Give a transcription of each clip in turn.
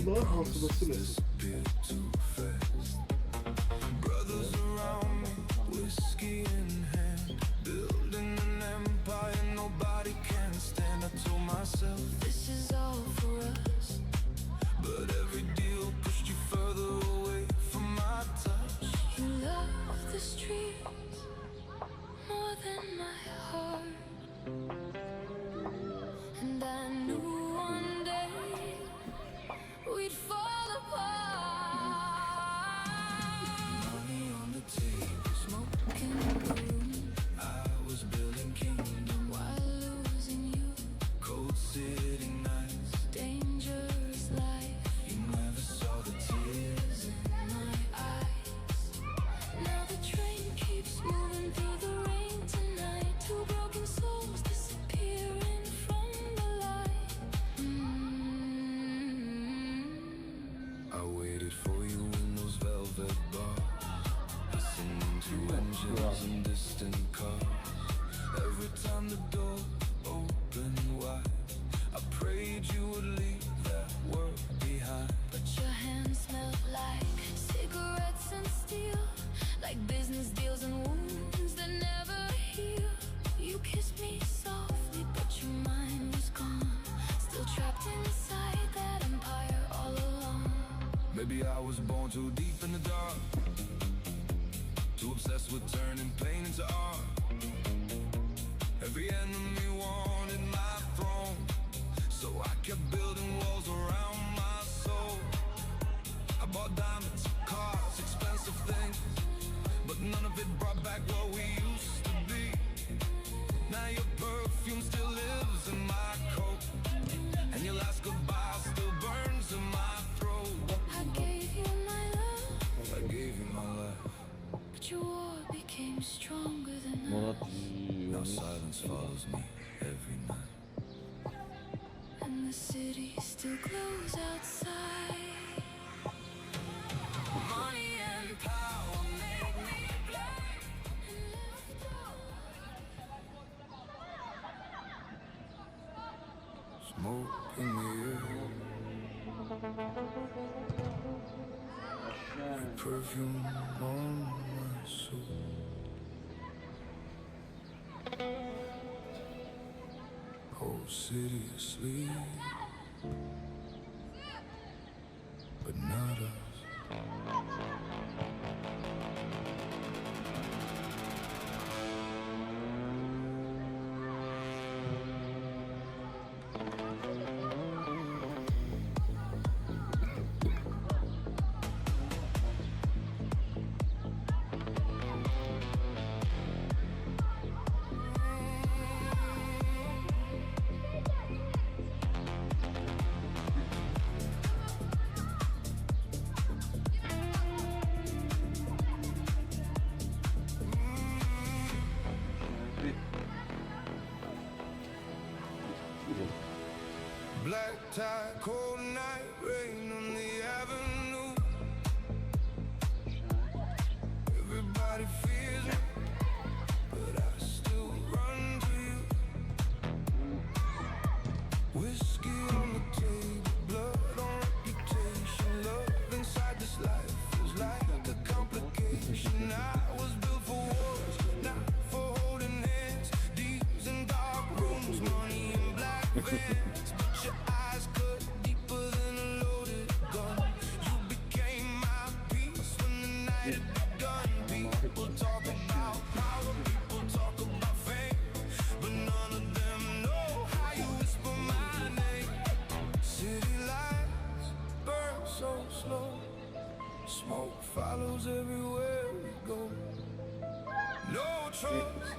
Bunların hansıdası resim? Brothers around me, whiskey in hand, building an empire nobody can stand. I told myself this is all for us, but every deal pushed you further away from my touch. You love the streets more than my heart, and I knew one day we'd fall apart. Money on the table, Smoking in the room I was building kingdom while losing you. cold city nights. Dangerous life You never saw the tears in my eyes. Now the train keeps moving through the rain tonight. Two broken souls disappearing from the light. I waited for you in those velvet bars, listening to engines and distant cars. Every time the door opened wide, I prayed you would leave that world behind. But your hands smelled like cigarettes and steel, like business deals and wounds that never heal. You kissed me softly, but your mind was gone, still trapped inside that empire all alone. Maybe I was born too deep in the dark, too obsessed with turning pain into art. Every enemy wanted my throne, so I kept building walls around my soul. I bought diamonds, cars, expensive things, but none of it brought back what we used to be. Now your perfume still lives in my coat, and your last goodbye still burns in my throat. I gave you my love, I gave you my life. but your war became stronger than Murat us, Now silence follows me every night. and the city still glows outside. Money and power make me blind. And left out Smoke in the air, perfume on my soul. Whole city asleep, but not us. Black tie, cold night, rain on the avenue. Everybody fears me, but I still run to you. Whiskey on the table, blood on reputation. Love inside this life feels like a complication. I was built for wars, not for holding hands. Deeds in dark rooms, money in black vans. But your eyes cut deeper than a loaded gun. You became my peace when the night had begun. People talk about power, people talk about fame, but none of them know how you whisper my name. City lights burn so slow, smoke follows everywhere we go. No trust,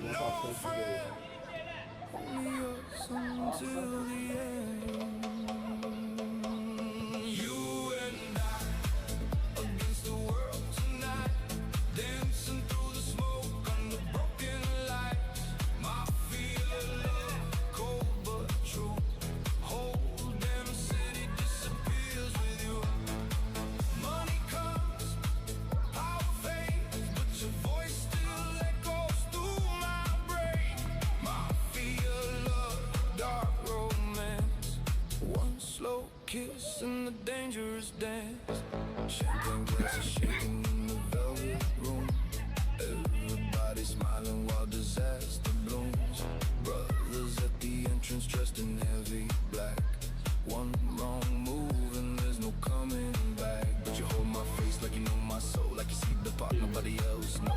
no friend, only us until the end. You and I against the world tonight, dancing through the smoke under broken lights. Mafia love, cold but true. Whole damn city disappears with you. Money comes, power fades, but your voice still echoes through my brain. Mafia love, dark romance,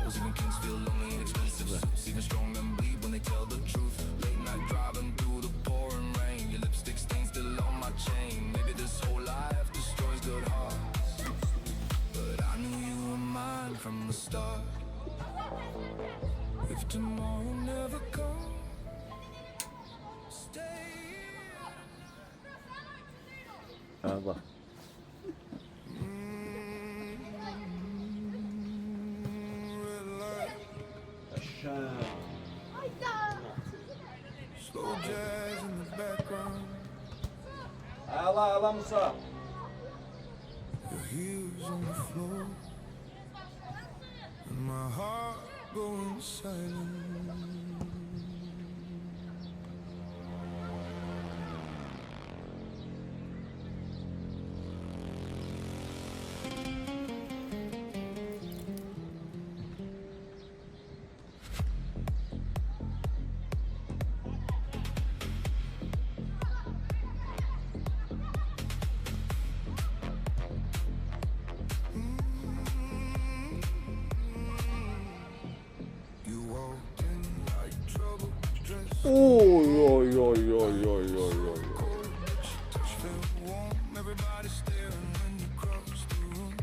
Cause even kings feel lonely and expensive. Even strong men bleed when they tell the truth. Late night driving through the pouring rain. Your lipstick stain still on my chain. Maybe this whole life destroys good hearts, but I knew you were mine from the start. If tomorrow never comes, stay here. Ha bak. Red light, Aşağı. slow jazz in the background. Ala Musa. Your heels on the floor, and my heart going silent. You walked in like trouble, dressed Oy oy oy oy oy oy oy. touch felt warm. Everybody staring when you crossed the room,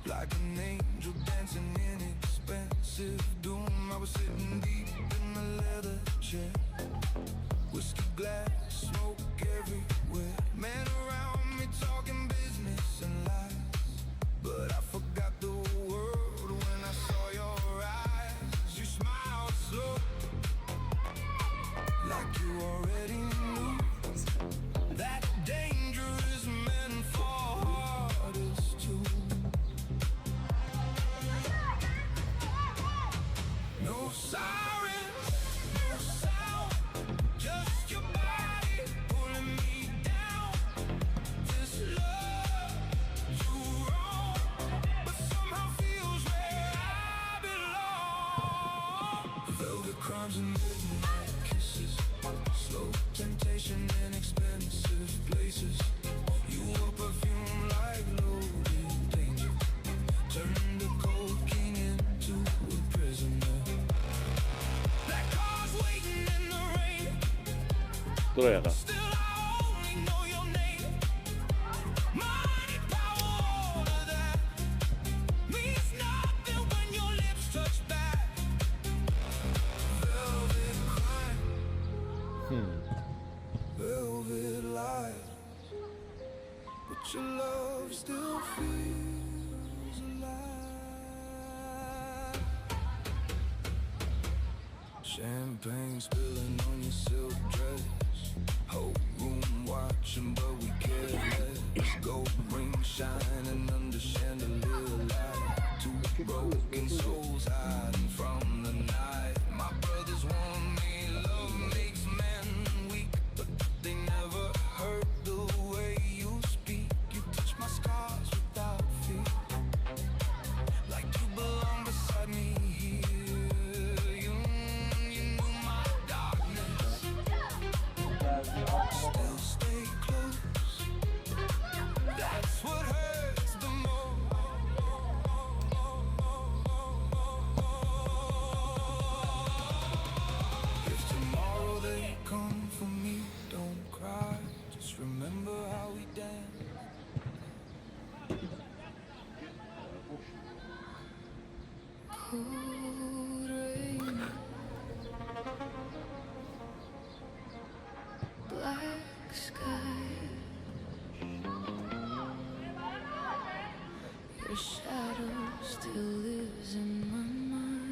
like an angel dancing in expensive doom. I was sitting deep in the leather chair, whiskey glass, smoke everywhere. Men around me talking business and lies, but I forgot the world when I saw your eyes. You smiled slow, like you already knew that dangerous men fall hardest too. No sirens, no sound, just your body pulling me down. This love too wrong, but somehow feels where I belong. Velvet crimes and midnight kisses, slow temptation in expensive places. You wore perfume like loaded danger, turned a cold king into a prisoner. Black cars waiting in the rain, Buraya kadar. still I only know your name. Money, power, all of that means nothing when your lips touch back. Velvet crime, velvet light, but your love still feels alive. Champagne spilling on your silk dress, whole room watching but we care less. Gold ring shining under chandelier light, two broken souls hiding from the night. My brothers warn me love makes men weak, but they never heard the way you speak. You touch my scars without fear, like you belong beside me here. You knew my darkness, still stay close. That's what hurts the most. If tomorrow they come for me, don't cry. Just remember how we danced. Cold rain, black sky, your shadow still lives in my mind.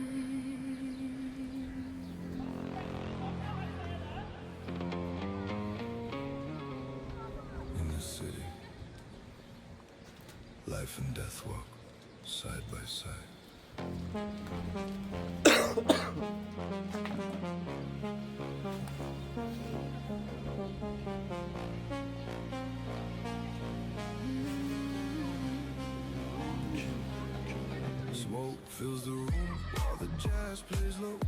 In the city, life and death walk side by side. Smoke fills the room while the jazz plays low.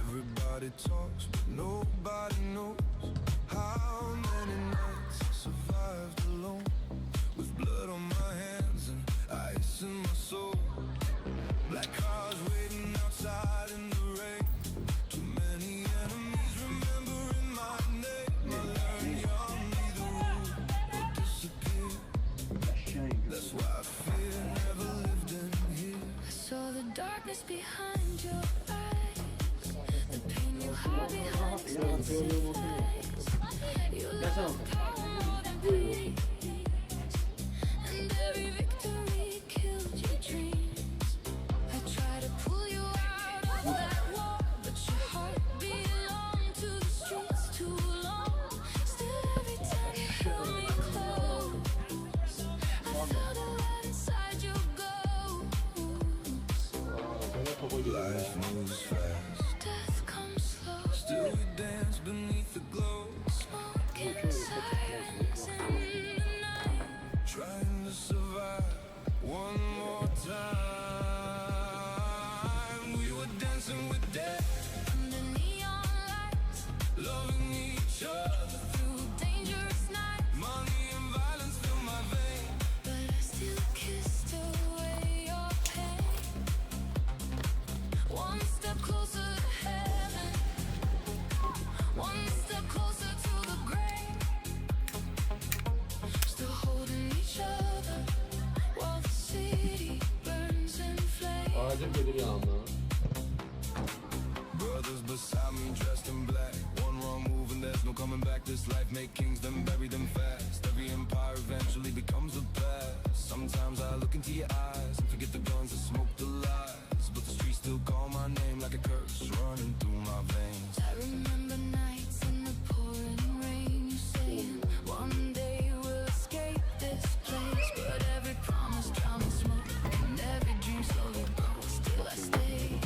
Everybody talks, but nobody knows how many nights I survived alone, with blood on my hands and ice in my soul. Black tears behind your eyes, the pain you hide behind expensive lies. You love power more than peace, and every victory killed your dreams. I try to pull you out of that wall, but your heart belonged to the streets too long. Still every time you held me close, I felt a light inside your ghost. Life moves fast, Death comes slow, still we dance beneath the glow. smoke and sirens in the night. Trying to survive one more time. We were dancing with death, Under neon lights, loving each other. through dangerous nights, Money and violence fill my veins. but I still kissed away your pain. One step closer to heaven, one step closer to the grave. Still holding each other while the city burns in flames. Ağacım gelir yanımda. Brothers beside me dressed in black. One wrong move and there's no coming back. This life make kings, then bury them fast. Every empire eventually becomes a past. Sometimes I look into your eyes and forget the guns and smoke the lies. But the streets still call my name like a curse running through my veins. I remember nights in the pouring rain, you saying one day we'll escape this place. But every promise drowned in smoke, and every dream slowly broke. Still I stayed,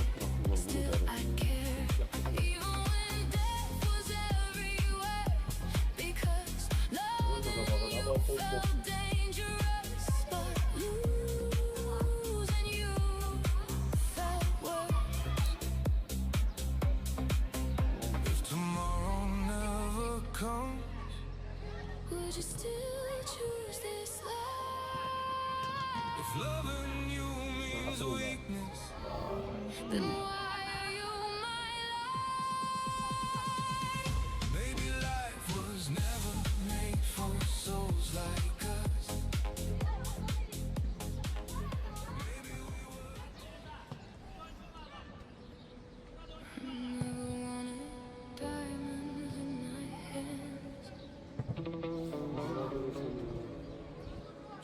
still I cared, even when death was everywhere. Because loving you felt dangerous, but losing you felt worse. If tomorrow never comes, Would you still choose this life? if loving you means weakness, Then why are you my life? maybe life was never made for souls like us. Maybe we were. Never wanted diamonds in my hands,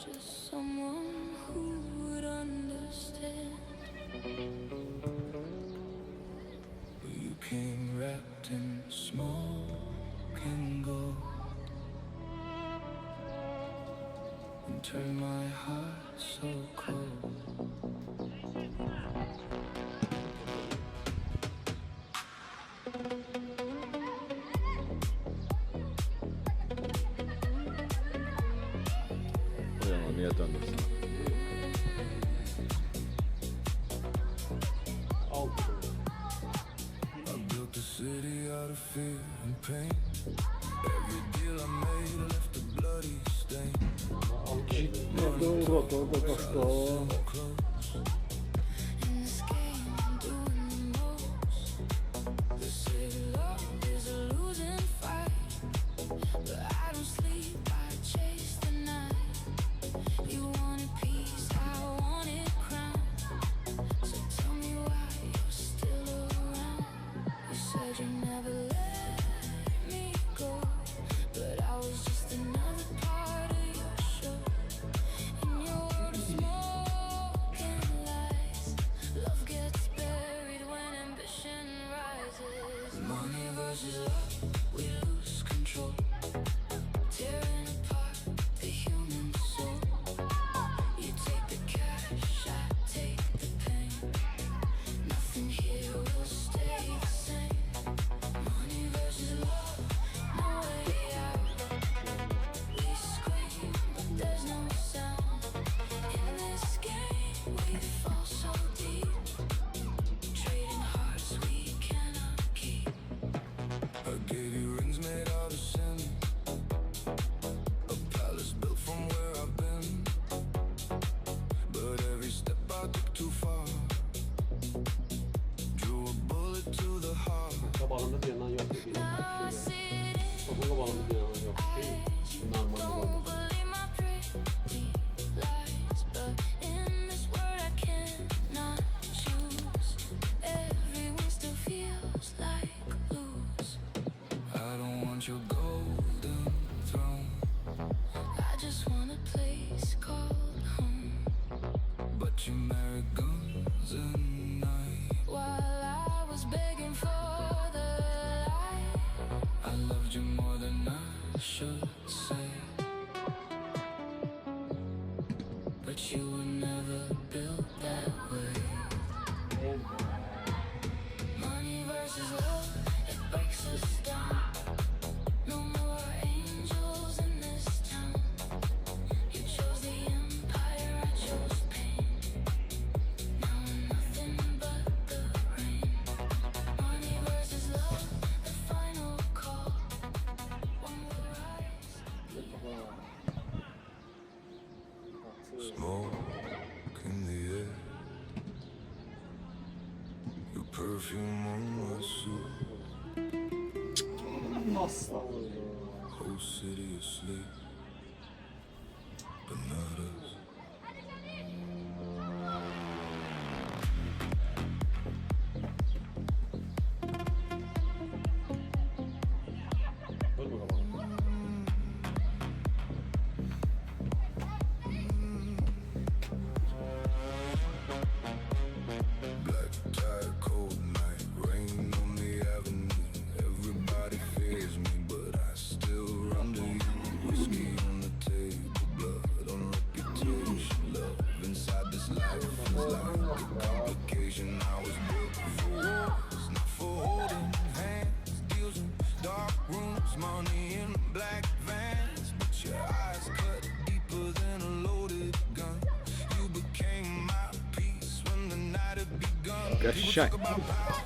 just someone who would understand. You came wrapped in smoke and gold and turned my heart so cold. O yana niye döndürsün? I built the city out of fear and pain. Every deal I made left a bloody stain. So close. In this game, I'm doing the most. They say love is a losing fight, but I don't sleep, I chase the night. You wanted peace, I wanted crown. So tell me why you're still around. You said you never let me go, but I was just another part of your show. In your world of smoke and lies, love gets buried when ambition rises. Money versus love, we lose control, tearing apart the human soul. You take the cash, I take the pain. Nothing here will stay the same. Money versus love, no way out. We scream, but there's no sound. In this game, we fall so deep, trading hearts we cannot keep. I gave you rings made out of sin, a palace built from where I've been. But every step I took too far, drew a bullet to the heart. Kabağında bir yandan yok değil. Now I see it in Kapı kabağında bir yandan yok değil. Normal Don't olan. believe my pretty lies, but in this world I cannot choose. want your golden throne, I just want a place called home. but you married guns and night. While I was begging for the light, I loved you more than I should say, but you were never built that way. Money versus love, it breaks us down. No more angels in this town. You chose the empire, I chose pain. Now I'm nothing but the rain. Money versus love, the final call. One will rise. smoke in the air, your perfume on my suit, whole city asleep, but not us. Dur bakalım. Black tie, cold night, rain on the avenue. Everybody fears me, but I still run to you. Whiskey on the table, blood on reputation. Love inside this life is like a complication. I was built for wars, not for holding hands. Deals in dark rooms, money in black vans. But your eyes cut deeper than a loaded gun. You became my peace when the night had begun. People talk about power,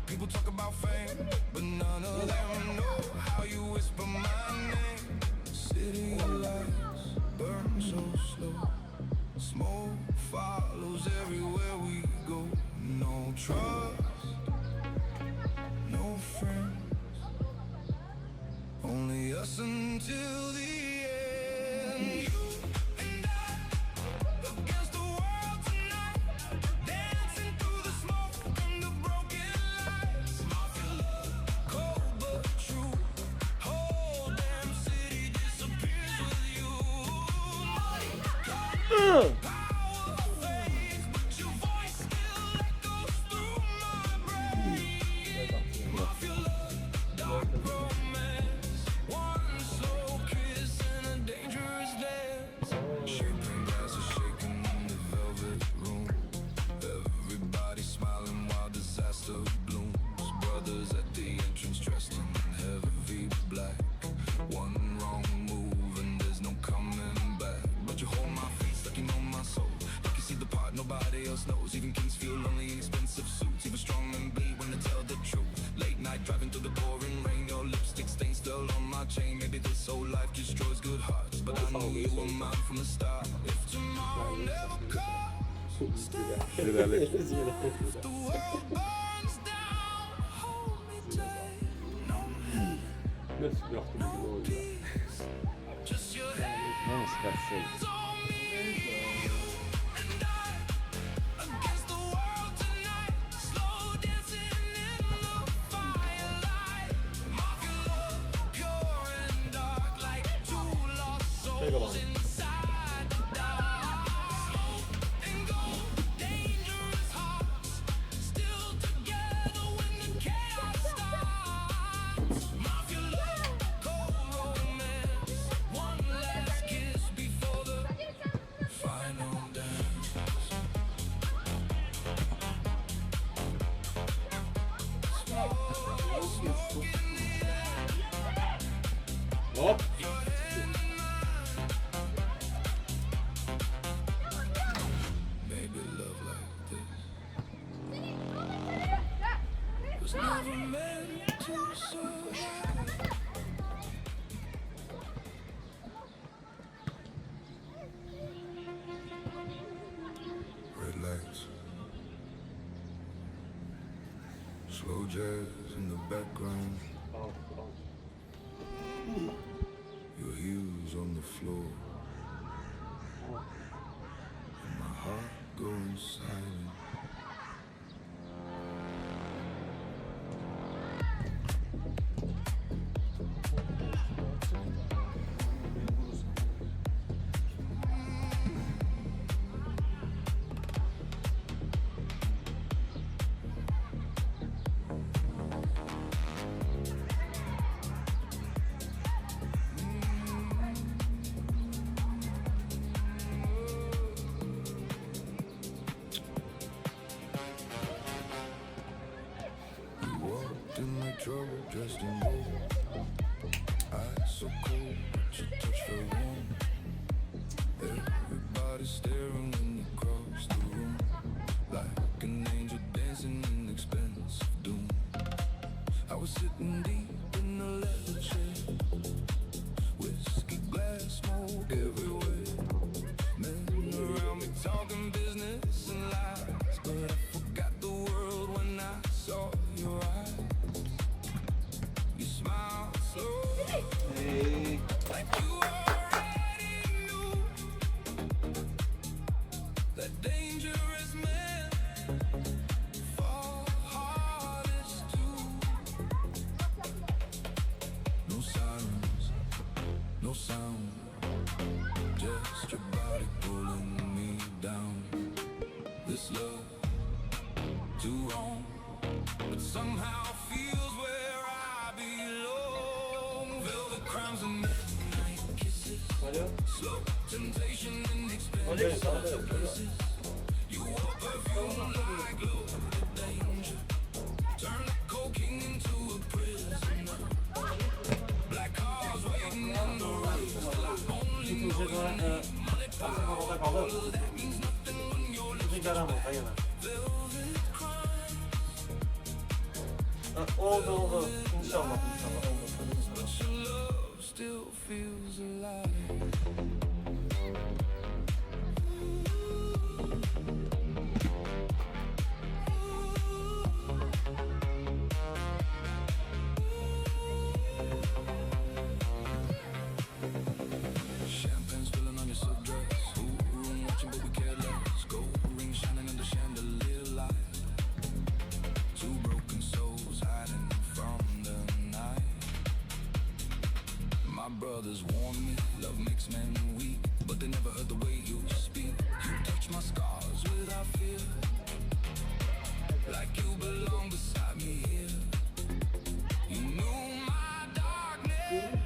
people talk about fame, but none of them know how you whisper my name. City lights burn so slow, smoke follows everywhere we go. No trust, no friends, only us until the end. You and I against the world tonight, dancing through the smoke and the broken lights. Mafia love, cold but true. Whole damn city disappears with you. Money, power fades, but your voice still echoes through my brain. Mafia love, dark romance, one slow kiss and a dangerous dance. Shaking glasses shaking in the velvet room. Everybody smiling while disaster blooms. Brothers at the entrance dressed in heavy black. One wrong move and there's no coming back. But you hold my feet, stuck in on my soul. Like you see the part nobody else knows. Even kings feel lonely in expensive suits. Even strong men bleed when they tell the truth. Late night driving through the pouring rain. Your lipstick stain still on my chain. Maybe this whole life destroys good hearts, but I know you were mine from the start. If tomorrow never comes, stay. Zirəli. If the world burns down, hold me tight. No man, Nasıl yaptı bu gibi oyunu? peace, just your hands on me. You and I against the world tonight, slow dancing in the firelight. Mafia love, pure and dark, like two lost souls inside the dark. Smoke and gold, dangerous hearts, still together when the chaos starts. Mafia love, cold romance, one last kiss before the final dance. Smoke in the air, Hop. your hand in mine. Maybe love like this was never meant to survive. Red lights, slow jazz in the background. Al, al. Your heels on the floor, and my heart going silent. a dangerous man. Fall hardest too. No sirens, no sound, just your body pulling me down. This love, too wrong, but somehow feels where I belong. Velvet crowns and midnight kisses, slow temptation and expensive places. You wore perfume like loaded danger, turn the cocaine into a prisoner. Black cars waiting on the road, only know your name. Money power, that means nothing when you're living. Velvet crime. Oldu. İnşallah oldu. But your love still feels alive. Champagne spilling on your silk dress. Room watching, but we care less. Gold ring shining under chandelier light. Two broken souls hiding from the night. My brothers warn me, love makes men weak, but they never heard the way you speak. You touch my scars without fear, like you belong beside me here. You knew my darkness,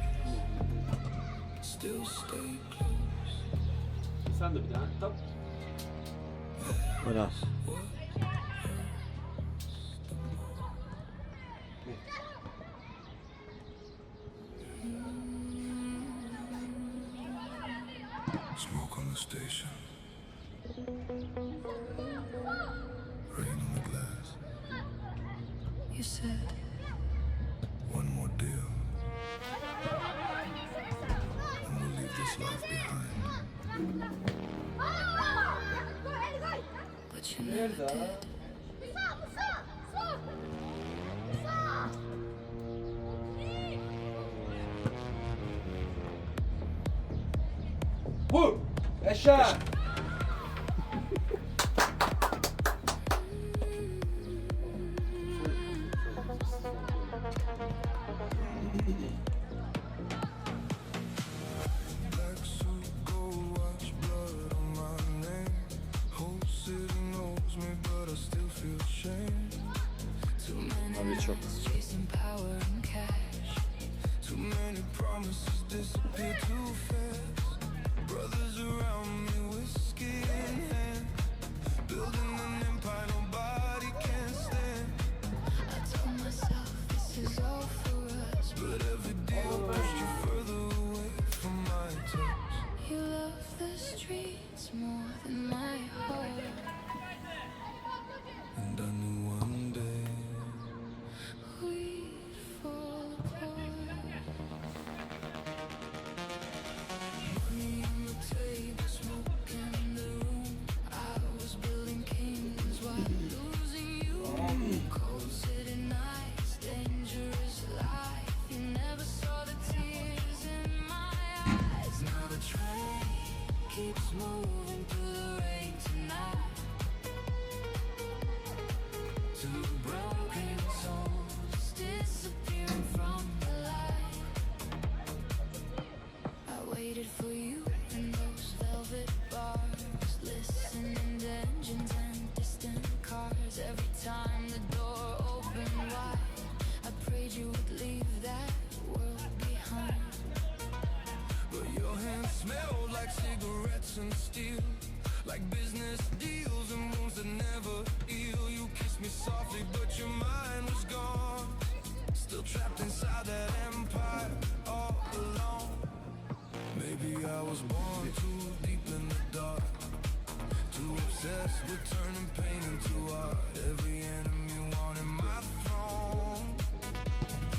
still stay close. Sen de bir tane. Tamam. Biraz. Smoke on the station, rain on the glass. You said One more deal, and we'll leave this life behind. but you never did. Vur! Eşeğe! Black suit, gold watch, blood on my name. Whole city knows me, but I still feel shame. Too many Tabii çok. nights chasing power and cash. Too many promises disappear too fast. Brothers around me, whiskey in hand, building an empire nobody can stand. I told myself this is all for us. But every deal pushed you further away from my touch. You love the streets more than my heart. And I knew one day We'd fall apart. Money on the table, smoke in the room. I was building kings while losing you. Cold city nights, dangerous life. You never saw the tears in my eyes. Now the train keeps moving through the rain tonight. Two broken souls disappearing from the light. I waited for you in those velvet bars, listening to engines and distant cars. Every time the door opened wide, I prayed you would leave that world behind. but your hands smelled like cigarettes and steel, like business deals and wounds that never heal. You kissed me softly, but your mind was gone, still trapped inside that empire, all alone. Maybe I was born too deep in the dark, too obsessed with turning pain into art. Every enemy wanted my throne,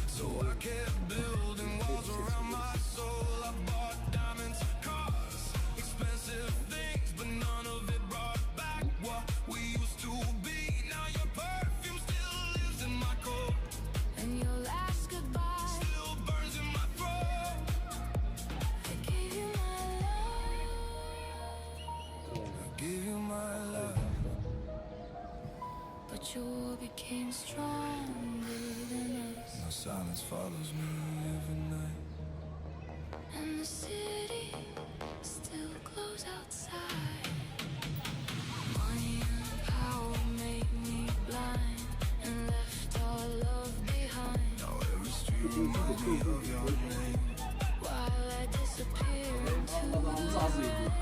so I kept building walls around my soul. I bought diamonds, cars, expensive things, but none of it brought back what we used to be. Now your perfume still lives in my coat, And your last goodbye, still burns in my throat. I gave you my love. I give you my became stronger than us. The silence follows me every night. And the city still glows outside. Money and power made me blind and left our love behind. Now every street reminds me of your name. While I disappear into the night.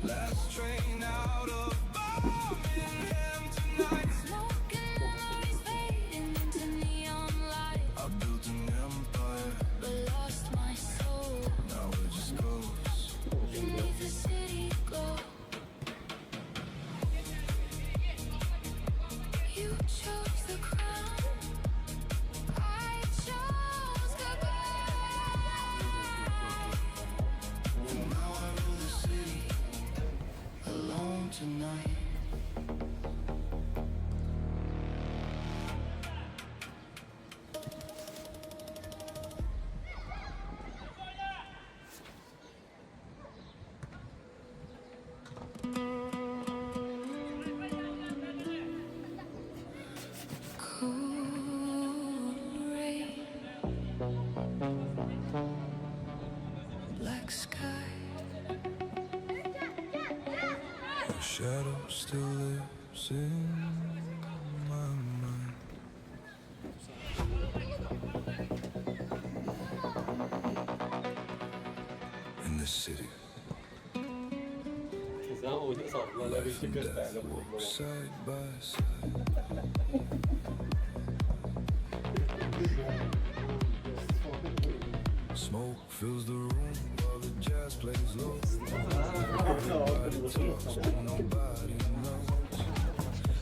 Last train out of Birmingham tonight. Smoking memories fading into neon light. I built an empire, But lost my soul now it just goes. beneath the city glow. You chose the crown, I chose goodbye. And now I rule the city alone tonight. Cool rain, black sky. Your shadow still lives in my mind. In the city, Sen oyunu saldılar. life and death walk side by side. Smoke fills the room while the jazz plays low. Nobody talks, nobody knows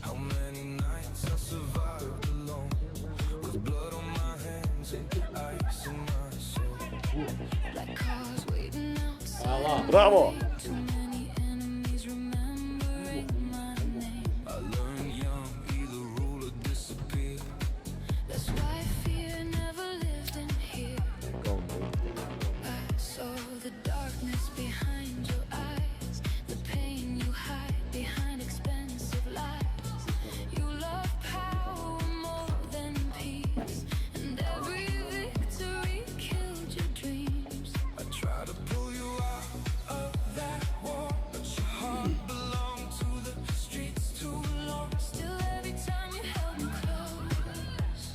how many nights I survived alone, with blood on my hands and ice in my soul. Black cars waiting outside. Bravo. Too many enemies remembering my name. I learned young, either rule or disappear. That's why fear never lived in here. I saw the darkness behind your eyes, the pain you hide behind expensive lies. You love power more than peace, and every victory killed your dreams. I try to pull you out of that war, but your heart belonged to the streets too long. Still, every time you held me close,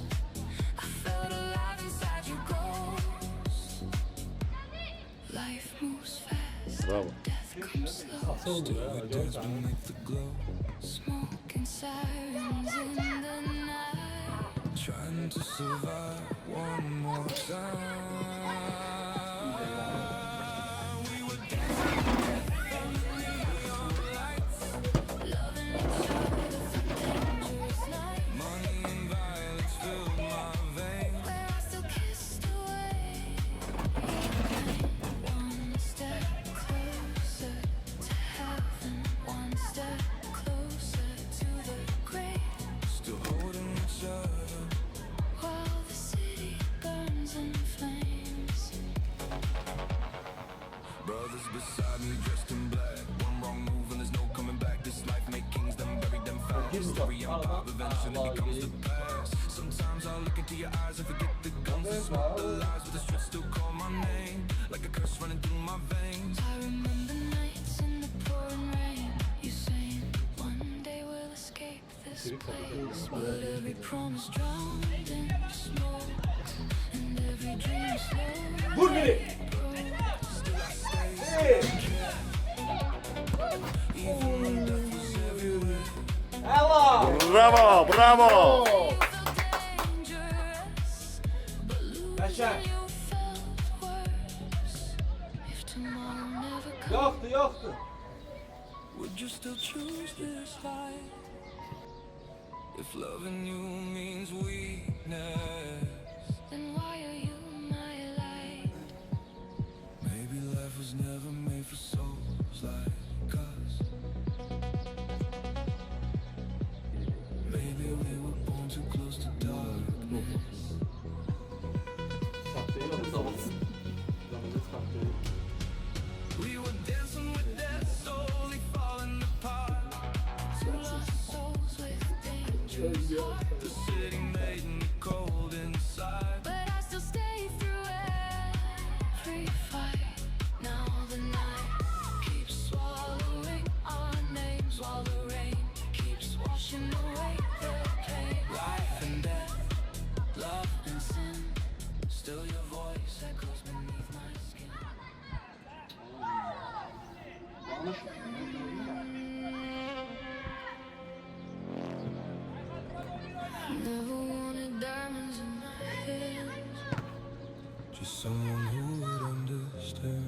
I felt alive inside your ghost. Life moves fast, Bravo. death comes slow. We dance beneath the glow, Smoke and sirens in the night. trying to survive one more time. We were dancing Loving each other through dangerous nights, money and violence filled my veins. where I still kissed away. One step closer to heaven, one step closer to the grave. Still holding each other, While the city burns in flames. brothers beside me dressed in black. One wrong move and there's no coming back. This life make kings, them bury them fast. History and power eventually becomes the past. Sometimes I look into your eyes and forget the guns and smoke the lies, but the streets still call my name like a curse running through my veins. I remember nights in the pouring rain. You saying one day we'll escape this place, but every promise drowned in smoke, and every dream slowly Vur beni. Hello. Bravo, bravo. felt dangerous, but Yaşa. losing you felt worse. If tomorrow never comes, Yoktu yoktu. Would you still choose this life if loving you means weakness? then why are you my light? Maybe life was never made for souls like us. Maybe we were born too close to darkness. Sahteyi alın zamanı. Zamanı sahteyi. We were dancing with death, slowly falling apart. Two lost souls with dangerous hearts. The city made me cold inside. But I still stay through every fight. Now the night keeps swallowing our names while the rain keeps washing away the pain. Life and death, Love and sin, still your voice echoes beneath my skin. Never wanted diamonds in my hands. just someone who would understand.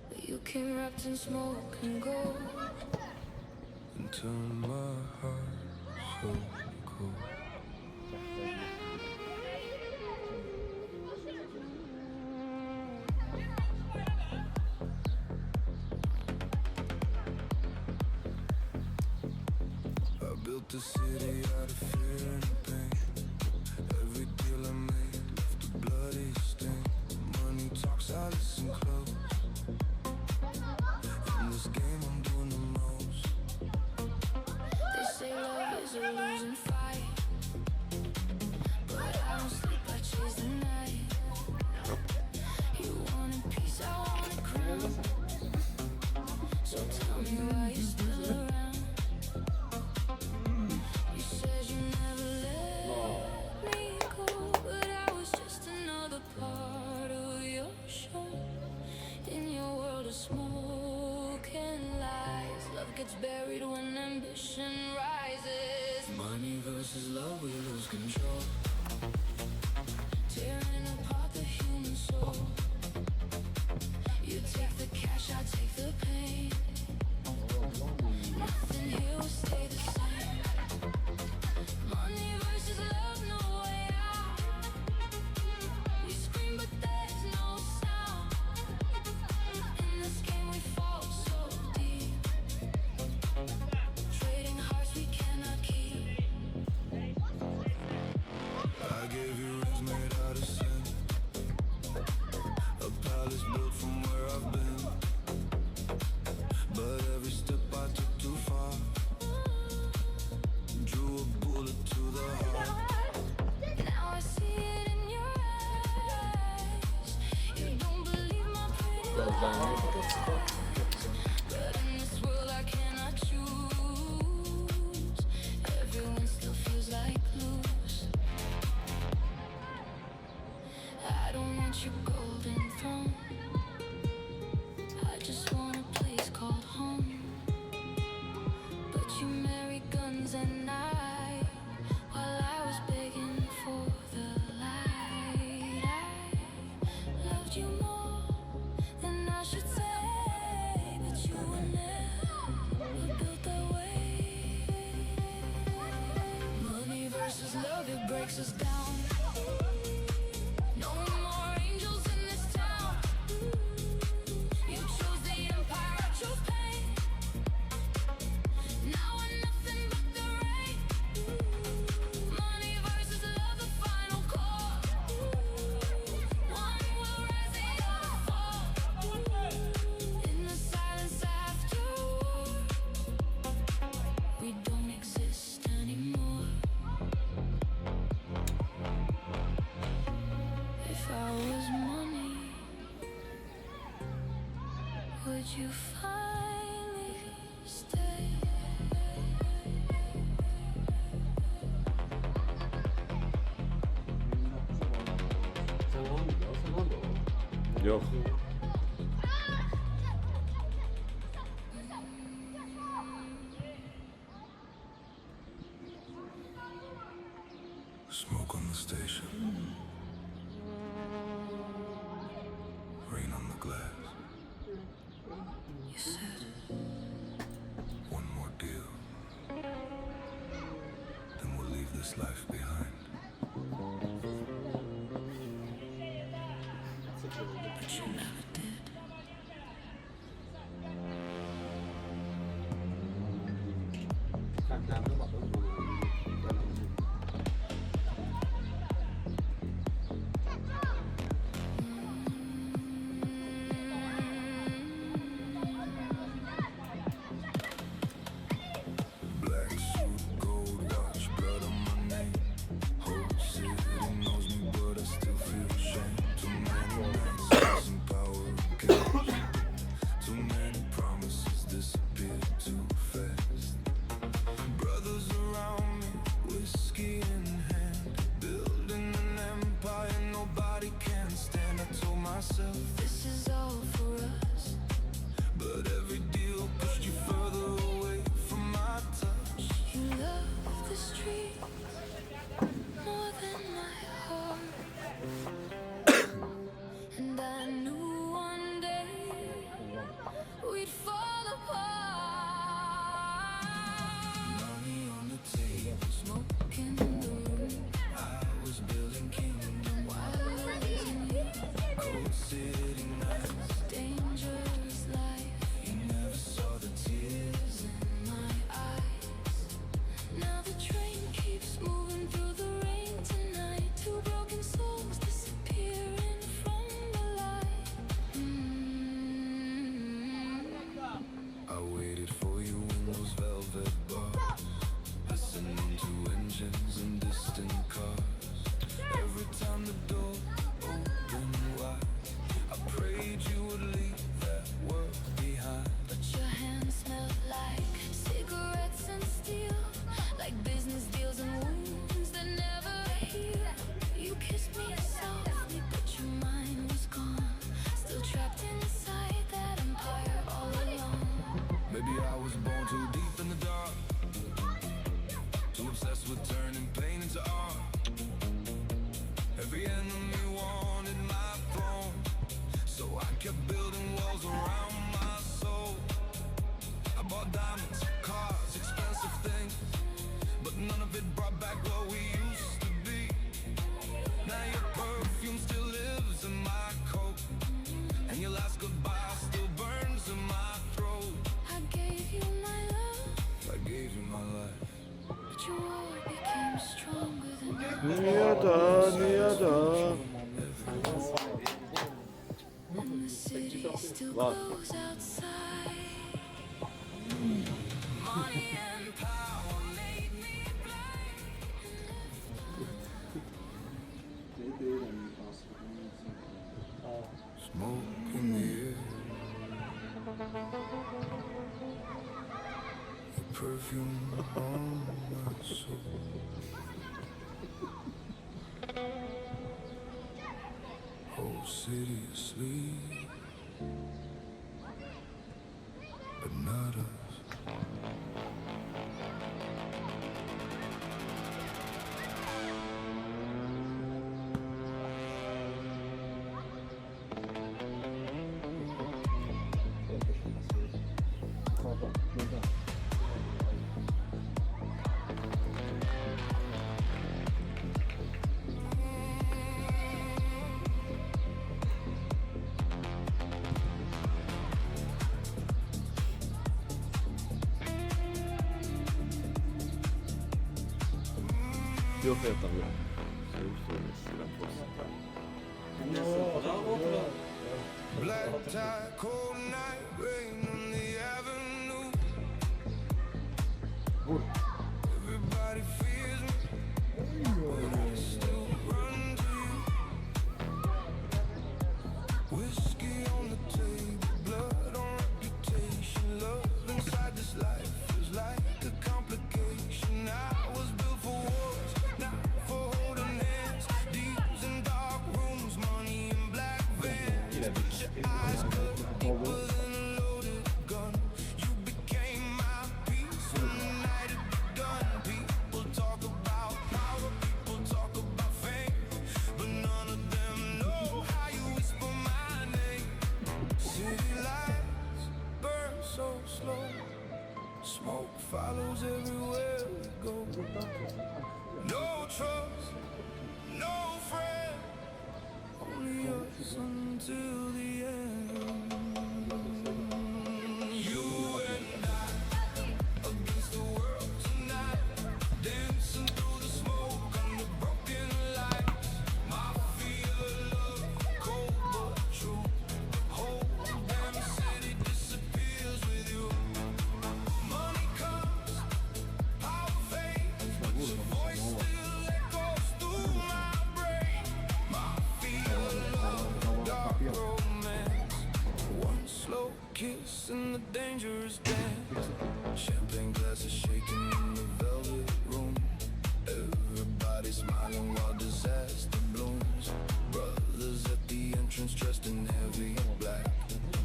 But you came wrapped in smoke and gold. And turn my heart so cold. I built the city out of fear and pain. Every deal I made left a bloody stain. Money talks, I listen close. In this game I'm doing the most. They say love is a losing fight, but I don't sleep, I chase the night. You wanted peace, I wanted crown. So tell me why you're still around. You said you never let me go, but I was just another part of your show. In your world of smoke and lies, love gets buried when ambition rises. Money versus love, we lose control. Tearing apart the human soul. You take the cash, I take the pain. Nothing here will stay the same. Money versus love, no way out. We scream but there's no sound. In this game we fall so deep. Trading hearts we cannot keep. I gave you rings made out of sand. A palace built from where I've been. But every step I took too far. Drew a bullet to the heart. Now I see it in your eyes. You don't believe my pretty lies. But in this world I cannot choose. Everyone still feels like lose. I don't want your golden throne. I just want a place called home. But you marry guns and night while I was begging for the light. I loved you more than I should say, but you were never built that way. Money versus love, it breaks us down. No more angels in this town. You chose the empire, I chose pain. Now we're nothing but the rain. Money versus love, the final call. One will rise, the other fall. In the silence after war, we don't exist anymore. If I was money, would you finally stay? Yok. Smoke on the station. Rain on the glass. You said One more deal. Then we'll leave this life behind. but you never did. Kalplerine bakalım. Black suit, gold watch, blood Niye da, niye da? And the city still Var. glows outside. Money and power made me blind. Smoke in the air. The perfume on my soul. Whole city asleep, but not us. Yok ya tam yok. Silah olsun. Bravo, bravo. Black tie, cold night, rain on the avenue. Everybody fears me, but I still run to you. Whiskey on the table, blood on reputation. Love inside this life is like a complication. I was built for wars, not for holding hands. Deals in dark rooms, money in black vans. Your eyes cut deeper than a loaded gun. You became my peace when the night had begun. People talk about power, people talk about fame, but none of them know how you whisper my name. City lights burn so slow, smoke follows everywhere we go. No trust, no friend, only us until the end. You and I against the world tonight, dancing through the smoke under broken lights. Mafia love, cold but true. Whole damn city disappears with you. Money comes, power fades, but your voice still echoes through my brain. Mafia love, dark romance. One slow kiss and the dangerous dance. Champagne glasses shaking in the velvet room. Everybody smiling while disaster blooms. Brothers at the entrance dressed in heavy black.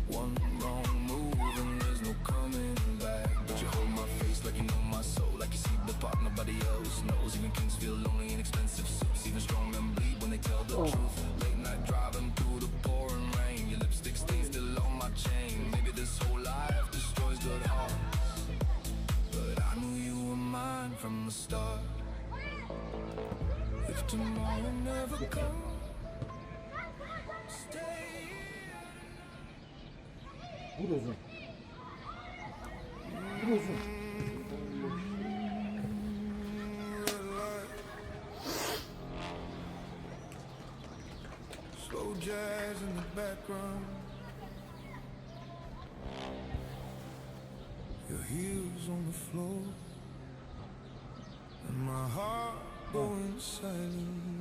One wrong move and there's no coming back. But you hold my face like you know my soul, like you see the part nobody else knows. Even kings feel lonely in expensive suits. Even strong men bleed when they tell the truth. Late night driving through the pouring rain. Your lipstick stains still on my chain. Maybe this whole life destroys good hearts, but I knew you were mine from the start. If tomorrow never comes, stay here. Vur uzun. Vur uzun. Slow jazz in the background. Your heels on the floor, and my heart going silent.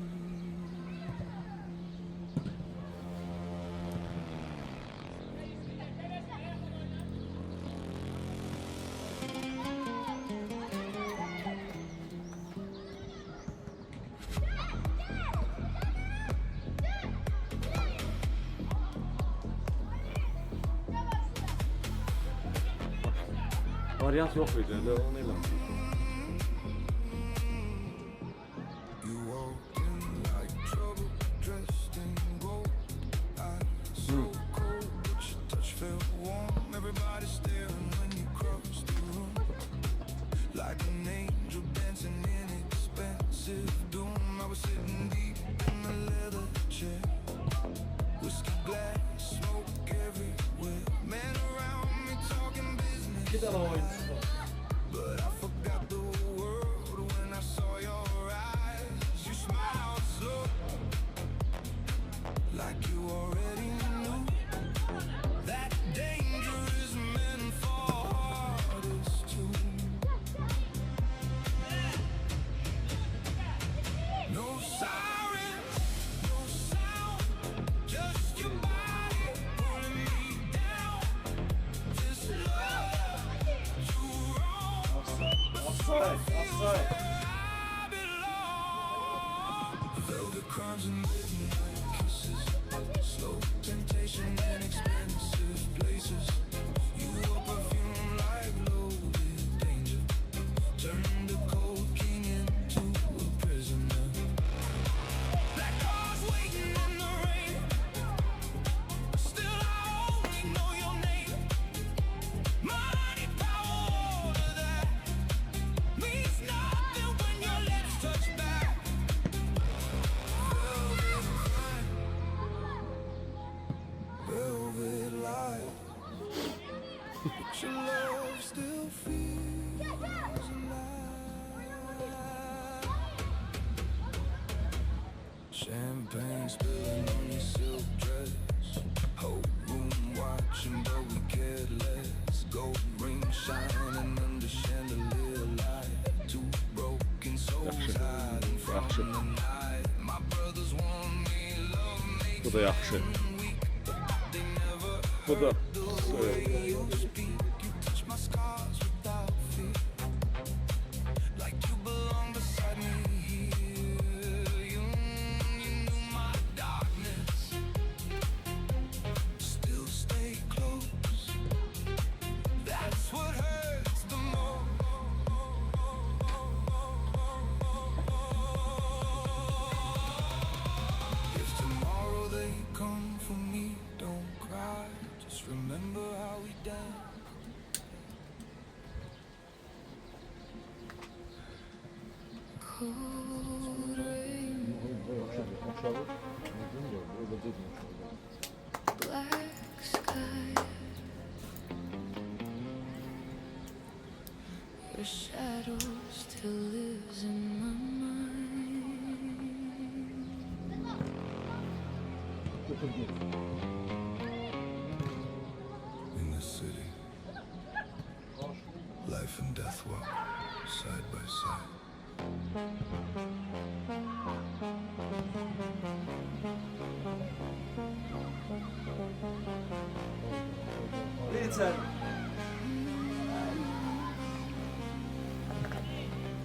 Varyant yok muydu? Öyle onu ilan. You walked in like trouble, dressed in gold. Eyes so cold, but your touch felt warm. Everybody staring when you crossed the room, like an angel dancing in expensive doom. I was sitting deep in the leather chair, whiskey glass, smoke everywhere. Men around me talking business. İki tane oyuncusu var. But I forgot the world when I saw your eyes. You smiled. Offside. Offside. Velvet crimes and midnight kisses, slow temptation and expensive places. You wore perfume like loaded danger, turned a cold king into a prisoner. Black cars waiting in the rain, still I only know your name. Money, power, all of that means nothing when your lips touch back. Velvet light, but your love still feels alive. Champagne spilling on your silk dress, whole room watching but we cared less. Gold ring shining under chandelier light, two broken souls hiding from the night. My brothers want me, love makes Bu da yaxşı. Bu da. you speak, you touch my scars without fear, like you belong beside me here. You knew my darkness, still stay close. That's what hurts the most. If tomorrow they come for me, don't cry. Just remember how we danced. Cold rain, black sky, your shadow still lives in my mind. In the city, life and death walk side by side. Listen.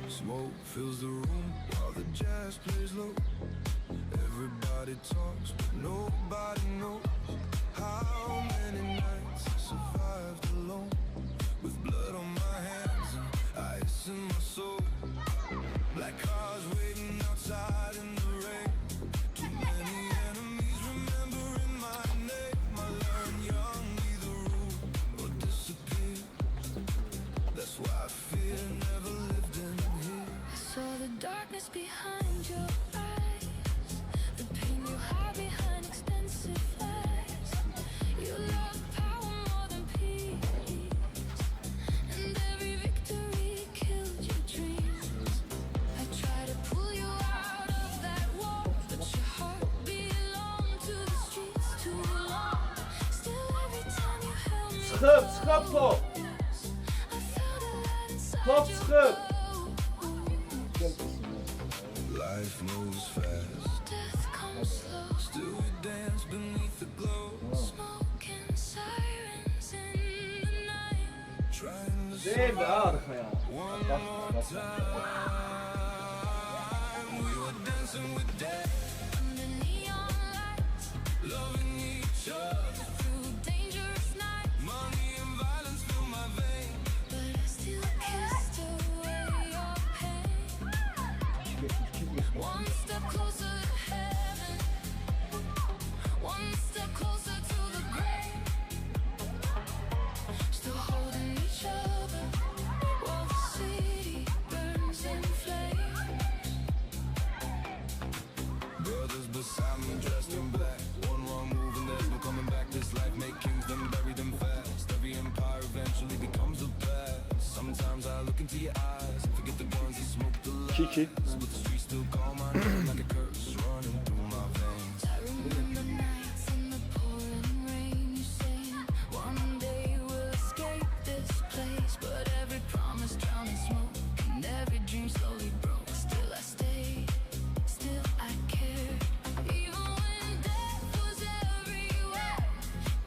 Smoke fills the room while the jazz plays low. Everybody talks, but nobody knows how many nights I survived alone, with blood on my hands and ice in my soul. Black cars waiting outside in the rain. Too many enemies remembering my name. I learned young, either rule or disappear. That's why I fear never lived in here. I saw the darkness behind your eyes, the pain you hide behind expensive lies. You love power more than peace, and every victory killed your dreams. I try to pull you out of that wall, but your heart belonged to the streets too long. Still every time you held me Çıkıp çıkıp top. close, I felt a light inside Top you çıkıp. glow. Life moves fast, Death comes slow, still we dance beneath the glow. smoke and sirens in the night. Trying to Değil de arkaya. one more time. We were dancing with death, Under neon lights, loving each other. through dangerous nights, Money and violence fill my veins. but I still kissed away your pain. One step closer to heaven, one step closer to the grave. Still holding each other while the city burns in flames. Brothers beside me dressed in black. One wrong move and there's no coming back. This life make kings, then bury them fast. Every empire eventually becomes a past. Sometimes I look into your eyes and forget the guns and smoke the lies. 2-2. But the streets still call my name like a curse running through my veins. I remember nights in the pouring rain. You saying one day we'll escape this place, but every promise drowned in smoke and every dream slowly broke. Still I stayed, still I cared, even when death was everywhere.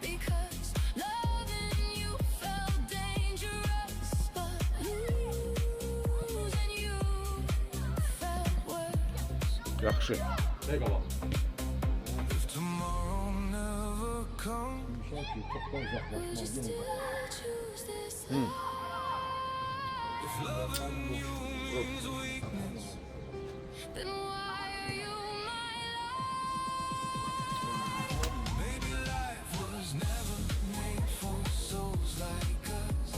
Because loving you felt dangerous, but ooh, Yaxşı. Ne baba? If tomorrow never comes, Would you still choose this life? if loving you means weakness, Then why are you my maybe life was never made for souls like us.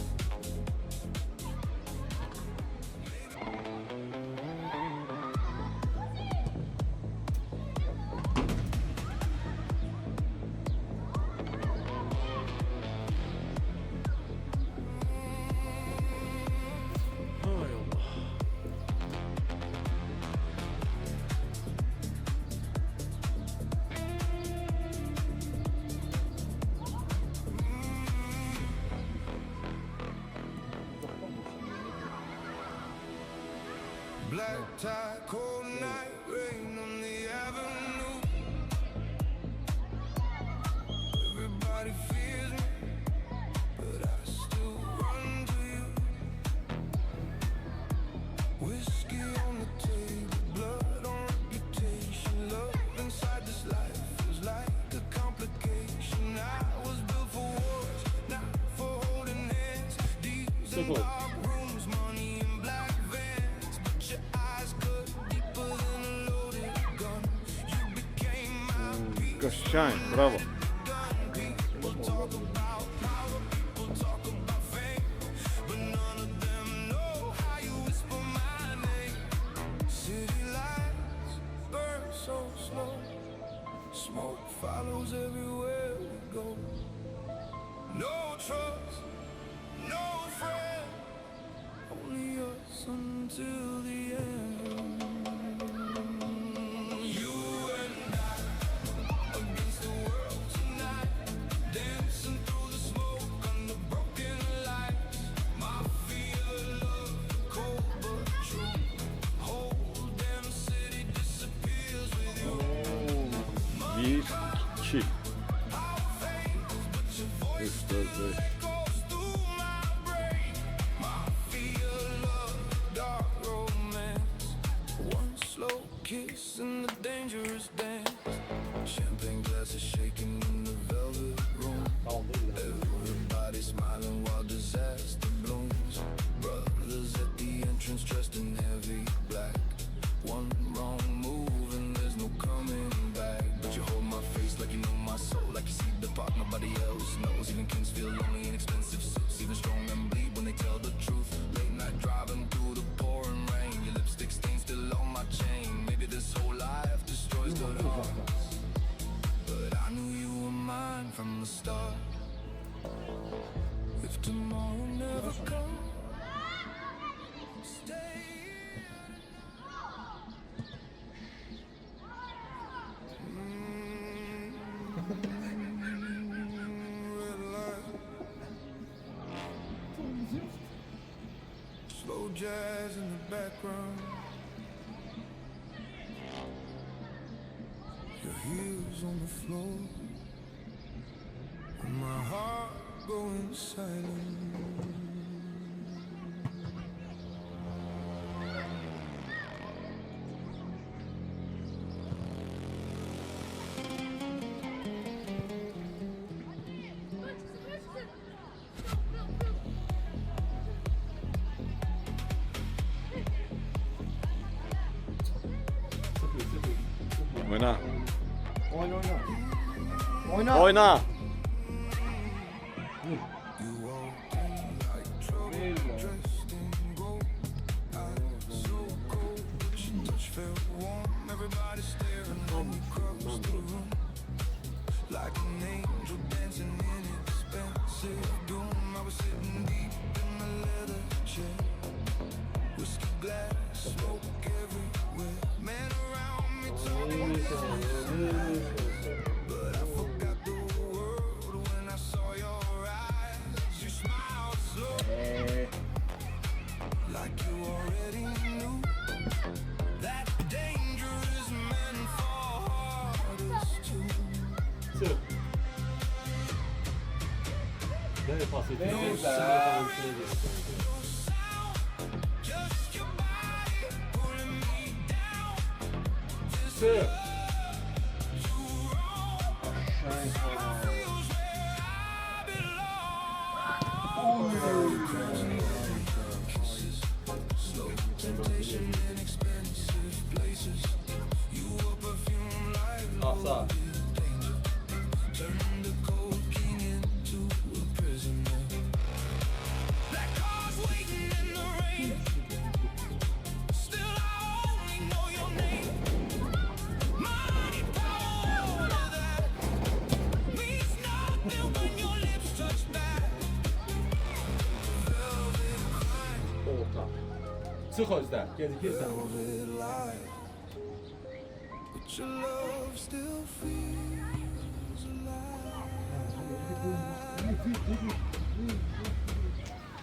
Hay Allah. Black tie, cold night, rain on the avenue. Everybody fears me, but I still run to you. Whiskey on the table, blood on reputation. Love inside this life feels like a complication. I was built for wars, not for holding hands. These and dark rooms, money in black vans. But your eyes cut deeper than a loaded gun. You became my peace. Qəşəng, bravo. People talk about power, people talk about fame, but none of them know how you whisper my name. City lights burn so slow, smoke follows everywhere we go. No trust, no friend, only us until the end. You and I against the world tonight, dancing through the smoke under broken lights. Mafia love, cold but true. Whole damn city disappears with you. 1, 2, Our fails, but your voice 3, 4, 5. goes through my brain. Mafia love, dark romance. One slow kiss and a dangerous dance. Champagne glasses shaking in the velvet room. Everybody smiling while disaster blooms. Brothers at the entrance dressed in heavy black. One wrong move and there's no coming back. But you hold my face like you know my soul, like you see the part nobody else knows. Even kings feel lonely in expensive suits, even strong and bleed when they tell the truth. Late night driving through the pouring rain, your lipstick stain still on my chain. Maybe this whole life destroys good hearts, but I knew you were mine from the start. If tomorrow never comes, stay here red light. Slow jazz in the background. Your heels on the floor, and my heart going silent. Oyna. Oyna oyna. Oyna. Oyna. You walked in like trouble, dressed in gold. Eyes so cold, but your touch felt warm. Everybody staring when you crossed the room, like an angel dancing in expensive doom. I was sitting deep in the leather chair, whiskey glass, smoke everywhere. Man around me talking, but I forgot the world when I saw your eyes. You smiled slow, like you already knew that danger is meant for artists too. Sır. Ne pas ediyor? Ne Ne güzel. falan Just your body pulling me down. Sık. Asa. Orta. Sık özdə. Gecikirsən. But your love still feels alive.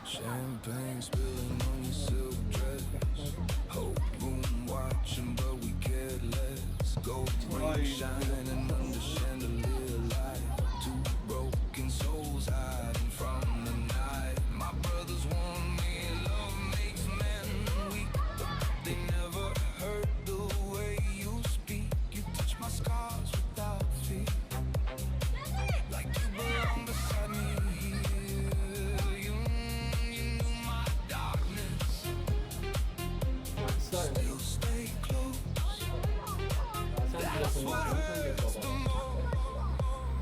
Champagne spilling on your silk dress. Hope room watching, but we cared less. Gold ring shining under chandelier light. Two broken souls hiding from the night. My brothers warn me love makes men weak, but they never heard the way you speak. You touch my scars without fear, like you belong beside me here. You knew my darkness. Still stay close. That's worth the most.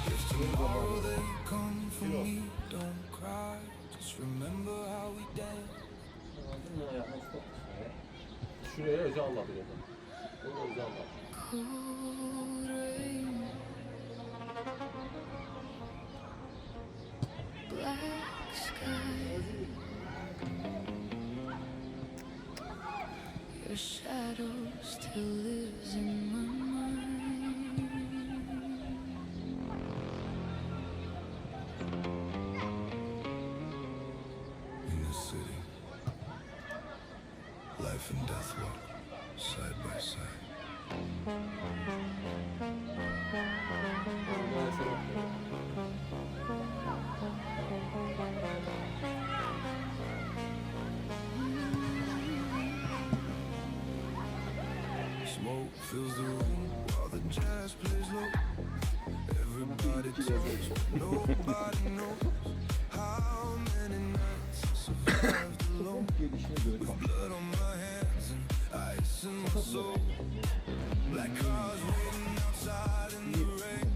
If tomorrow they come for me, don't cry. Just remember how we danced. Şuraya özel Allah bilir. Onu özel Allah. Cold rain, black sky, your shadow still lives in my mind. In the city, life and death walk side by side. Smoke fills the room while the jazz plays low. Everybody talks, nobody knows how many nights I survived alone. With blood on my hands and ice in my soul. Black cars waiting outside in the rain.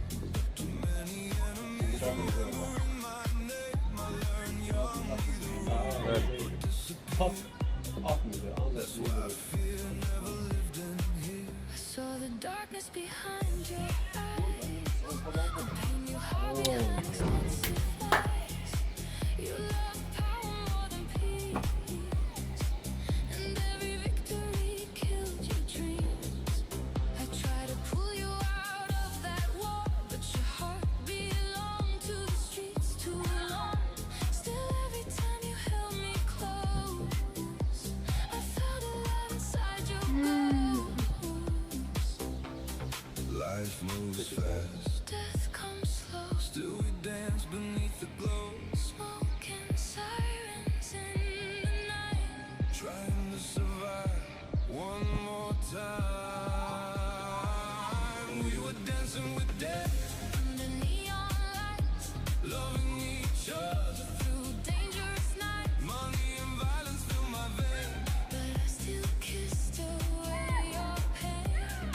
Too many enemies remembering my name. I learned young either Pas atmıyor. that's why I fear never lived in here. I saw the darkness behind your eyes, the pain you hide behind expensive lies. You love power more than peace, and every victory killed your dreams. I try to pull you out of that war, but your heart belonged to the streets too long. Still, every time you held me close, I felt alive inside your ghost. Life moves fast, Death comes slow, still we dance beneath the glow. smoke and sirens in the night. Trying to survive one more time. We were dancing with death, Under neon lights, loving each other. through dangerous nights, Money and violence fill my veins. but I still kissed away your pain.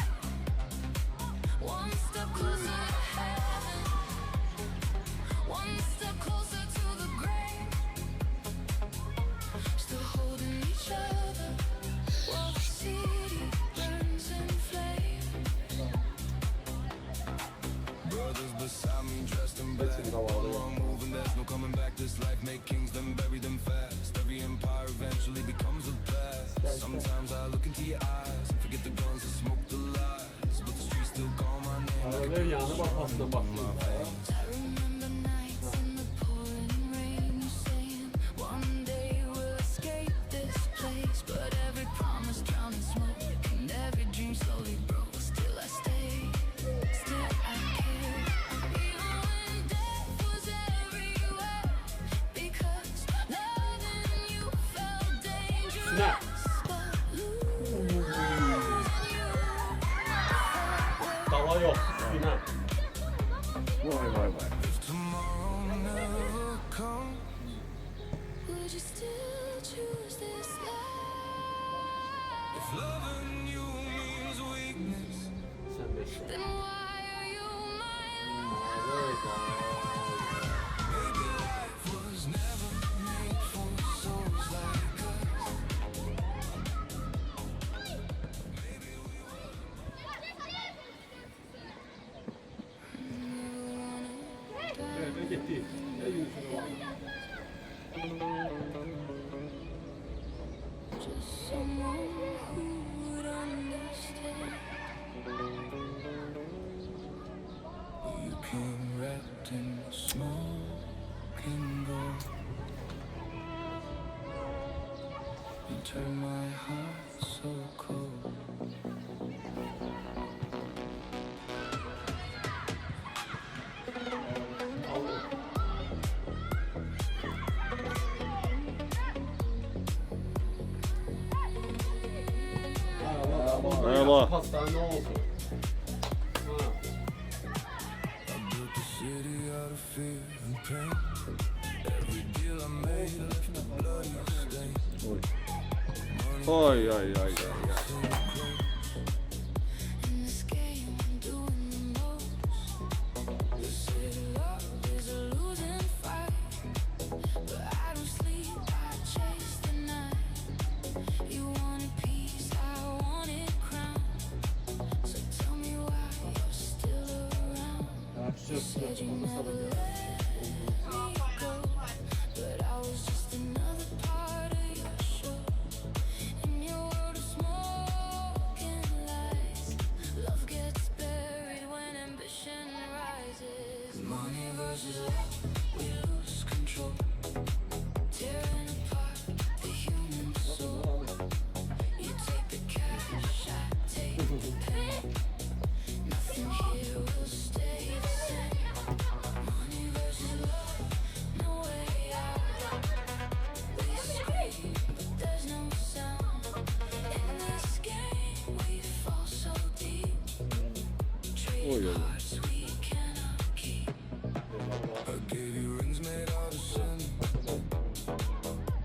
One step closer to heaven, one step closer to the grave. Still holding each other while the city burns in flames. Brothers beside me dressed in black. Wrong move and there's no coming back. This life make kings, then bury them fast. Every empire eventually becomes a past. Sometimes I look into your eyes and forget the guns and smoke the lies, but the streets still call my name. Arabayı yanına bak aslında baktım. I remember nights in the pouring rain, you saying one day we'll escape this place. But every promise drowned in smoke, and every dream slowly broke. Still I stayed, still I cared, even when death was everywhere. Because loving you felt Üstüne. Dala yok. Üstüne. Vay vay vay. tomorrow never comes. Would you still choose this life? If loving you means weakness, Sen beşte. Then why are you my love? Evet. maybe life was never made for souls like us. Evet, gitti. Ya Yunus'un var. Just someone who would understand. You came wrapped in smoke and gold. You turned my heart so cold. Merhaba. Pastane olsun. Ha. I built the city out of fear and pain. Every deal I made left a bloody stain. Oy. Ay ay ay ay. In this game, I'm doing the most. They say love is a losing fight, but I don't sleep, I chase the night. You wanted peace, I wanted crown. So tell me why you're still around. You said you never let me go, but I was just another part of your show. In your world of smoke and lies, love gets buried when ambition rises. Money versus love, we lose control. Tearing apart the human soul. You take the cash, I take the pain. Nothing here will stay the same. Money versus love, no way out. We scream, but there's no sound. In this game, we fall so deep. Trade hearts we cannot keep. I gave you rings made out of sin.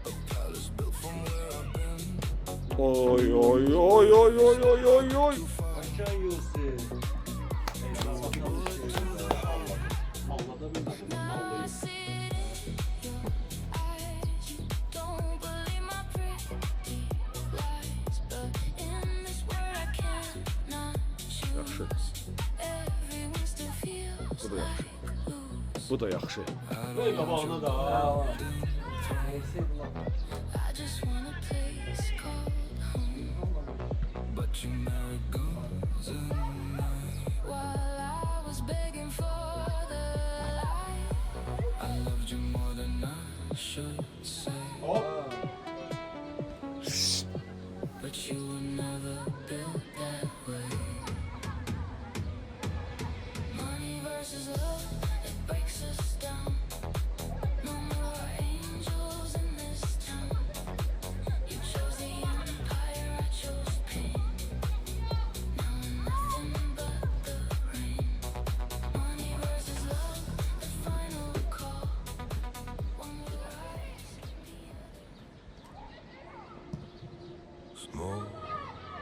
A palace built from where I've been. Oy oy oy oy oy oy oy oy. Aşağı Yusuf. Allah'da bilmedim. Now I see it in your eyes. You don't believe my pretty lies, but in this world I cannot Yaxşı. choose. Everyone still feels Bu da yaxşı. like lose. Bu da yaxşı. Koy qabağına da. I just want a place called home. But you never goes at night. While I was begging for the light, I loved you more than I should say. Hop. but you were never built that way. Money versus love, it breaks us down. No more angels in this town. You chose the empire, I chose pain. Now I'm nothing but the rain. Money versus love, the final call. One will rise, the other. Smoke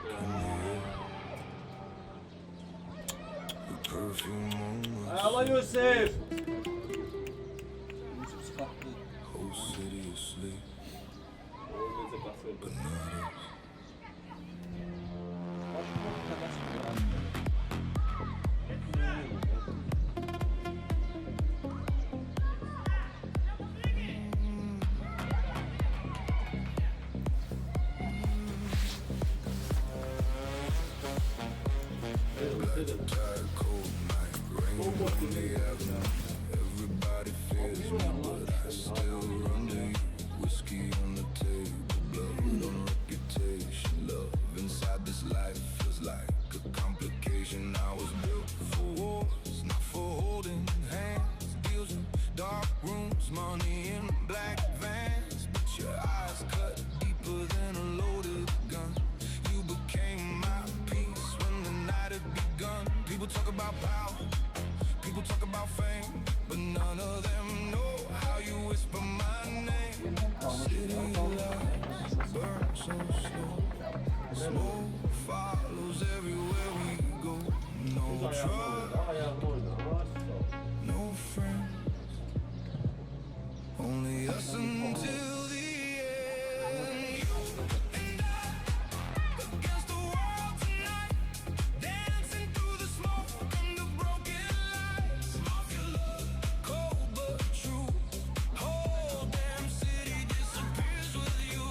in the air. The perfume on my Ela Yusuf. whole city asleep, but not us. Tired, cold night, rain on the avenue. Everybody fears me, but I still run to you. Whiskey on the table, blood on reputation. Love inside this life feels like a complication. I was built for wars, not for holding hands. Deals in dark rooms, money in black vans. But Your eyes cut deeper than a loaded gun. You became my peace when the night had begun. People talk about power, people talk about fame, but none of them know how you whisper my name. City lights burn so slow. Smoke follows everywhere we go. No trust, Ayağını oyna. no friends, only us until the end. You and I against the world tonight, dancing through the smoke under broken lights. Mafia love, cold but true. Whole damn city disappears with you.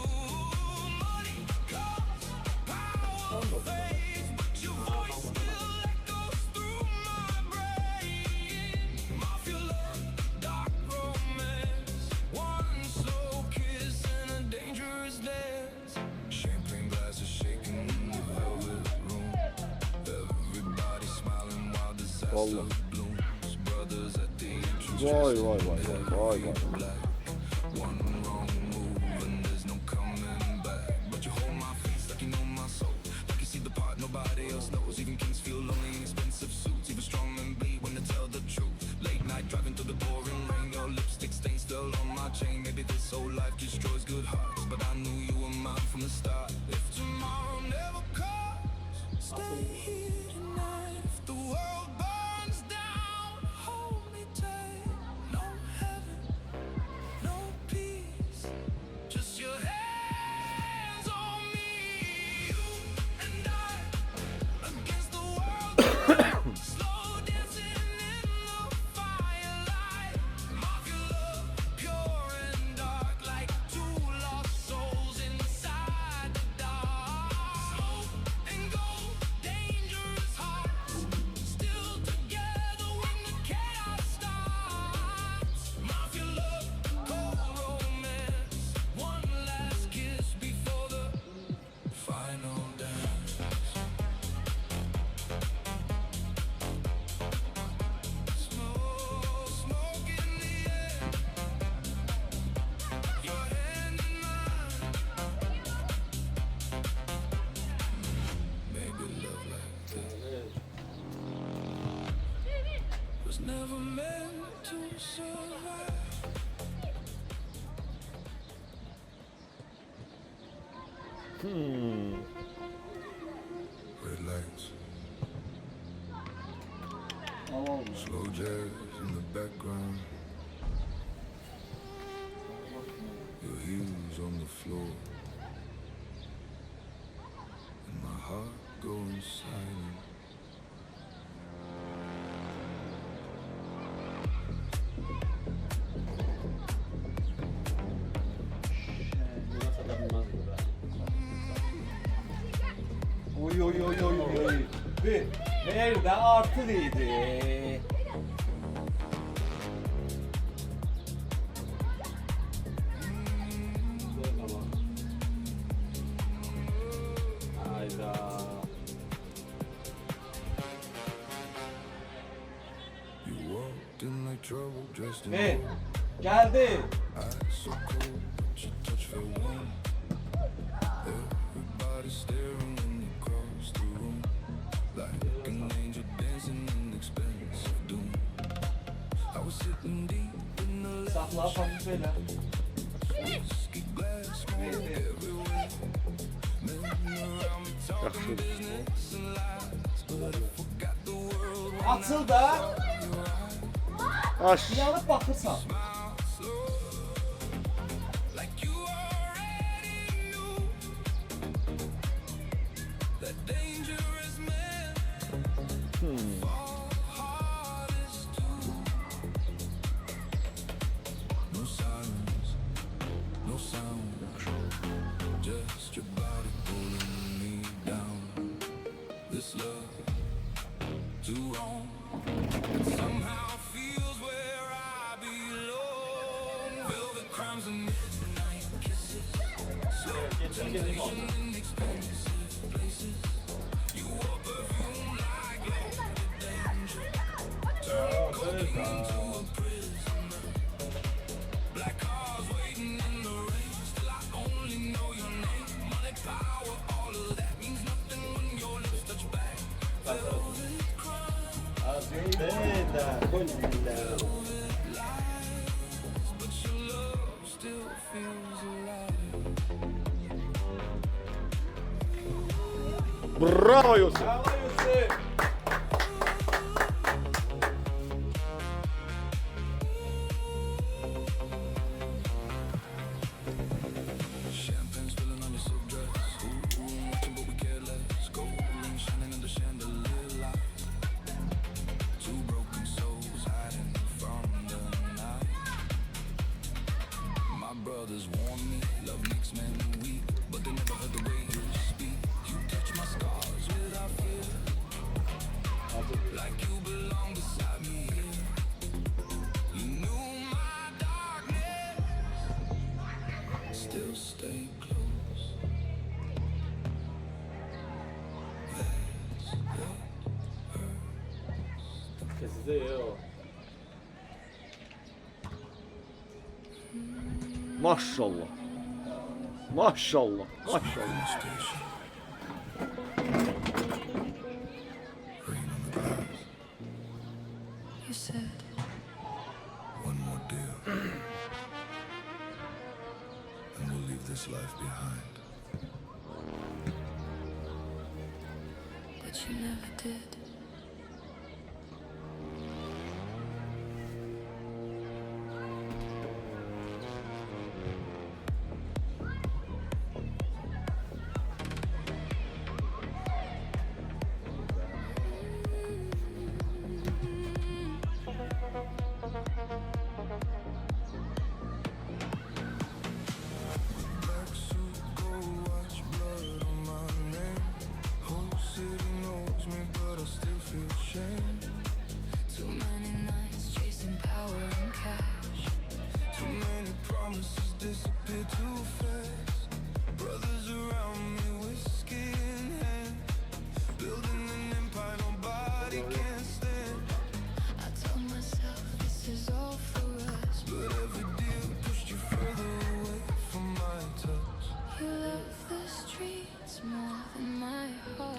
Money comes, power fades, but your voice still echoes through my brain. Mafia love, dark romance, one slow kiss and a dangerous dance. Champagne glasses shaking in the velvet room. Everybody smiling while disaster Vallahi. blooms. Brothers at the entrance. Vay vay vay vay vay. Black. One wrong move and there's no coming back. But you hold my face like you know my soul. Like you see the part nobody else knows. Even kings feel lonely in expensive suits. Even strong men bleed when they tell the truth. Late night driving through the pouring rain. Your lipstick stain still on my chain. Maybe this whole life destroys good hearts, but I knew you were mine from the start. If tomorrow never comes, stay here tonight. If the world burns down, hold me tight. No heaven, no peace, just your hands on me. You and I against the world, slow dancing in the firelight. Mafia love, pure and dark, like two lost souls inside the dark. Smoke and gold, dangerous hearts, still together when the chaos starts. Mafia love, cold romance, one last kiss before the final dance. Smoke in the air, your hand in mine. Maybe love like this was never meant to survive. Red lights, slow jazz in the background. Your heels on the floor, and my heart going silent. Oy oy oy oy oy. Bir. Nerede artılıydı? Hayda. You walked in like trouble, dressed in Hey, gold. geldi. Eyes so cold, but your touch felt warm. Everybody staring when you cross the room, like an angel dancing in expensive doom. I was sitting deep in the Sakla hafif böyle. whiskey glass, smoke everywhere. Men around me talking business and lies, but I forgot the world when Atıl da. Aş. Bir alıp bakırsan. like you already knew that dangerous man fall hardest too. No sirens, no sound, just your body pulling me down. This love too wrong, it somehow feels where I belong. Velvet crimes and midnight kisses, slow temptation in expensive places. You wore perfume like loaded danger, turn cocaine into a prisoner. Black cars waiting in the rain, Bravo Yusuf. Bravo Yusuf. Champagne spilling on your silk dress. Ooh, watching but we care less. Gold ring shining under chandelier light. Two broken souls hiding from the night. My brothers warn me, love makes men weak, but they never heard the way you speak. You touch my scars without fear, like you belong beside me here. You knew my darkness, still stay close. Size ya o. Maşallah. Maşallah. Maşallah. Station. Rain on the clouds. You said One more deal, and we'll leave this life behind. but you never did. Black suit, gold watch, blood on my name. Whole city knows me, but I still feel shame. Too many nights chasing power and cash. Too many promises disappear too fast. Brothers around me, whiskey in hand, building an empire nobody can stand. I told myself this is all for us. But every deal pushed you further away from my touch. You love the streets more than my heart.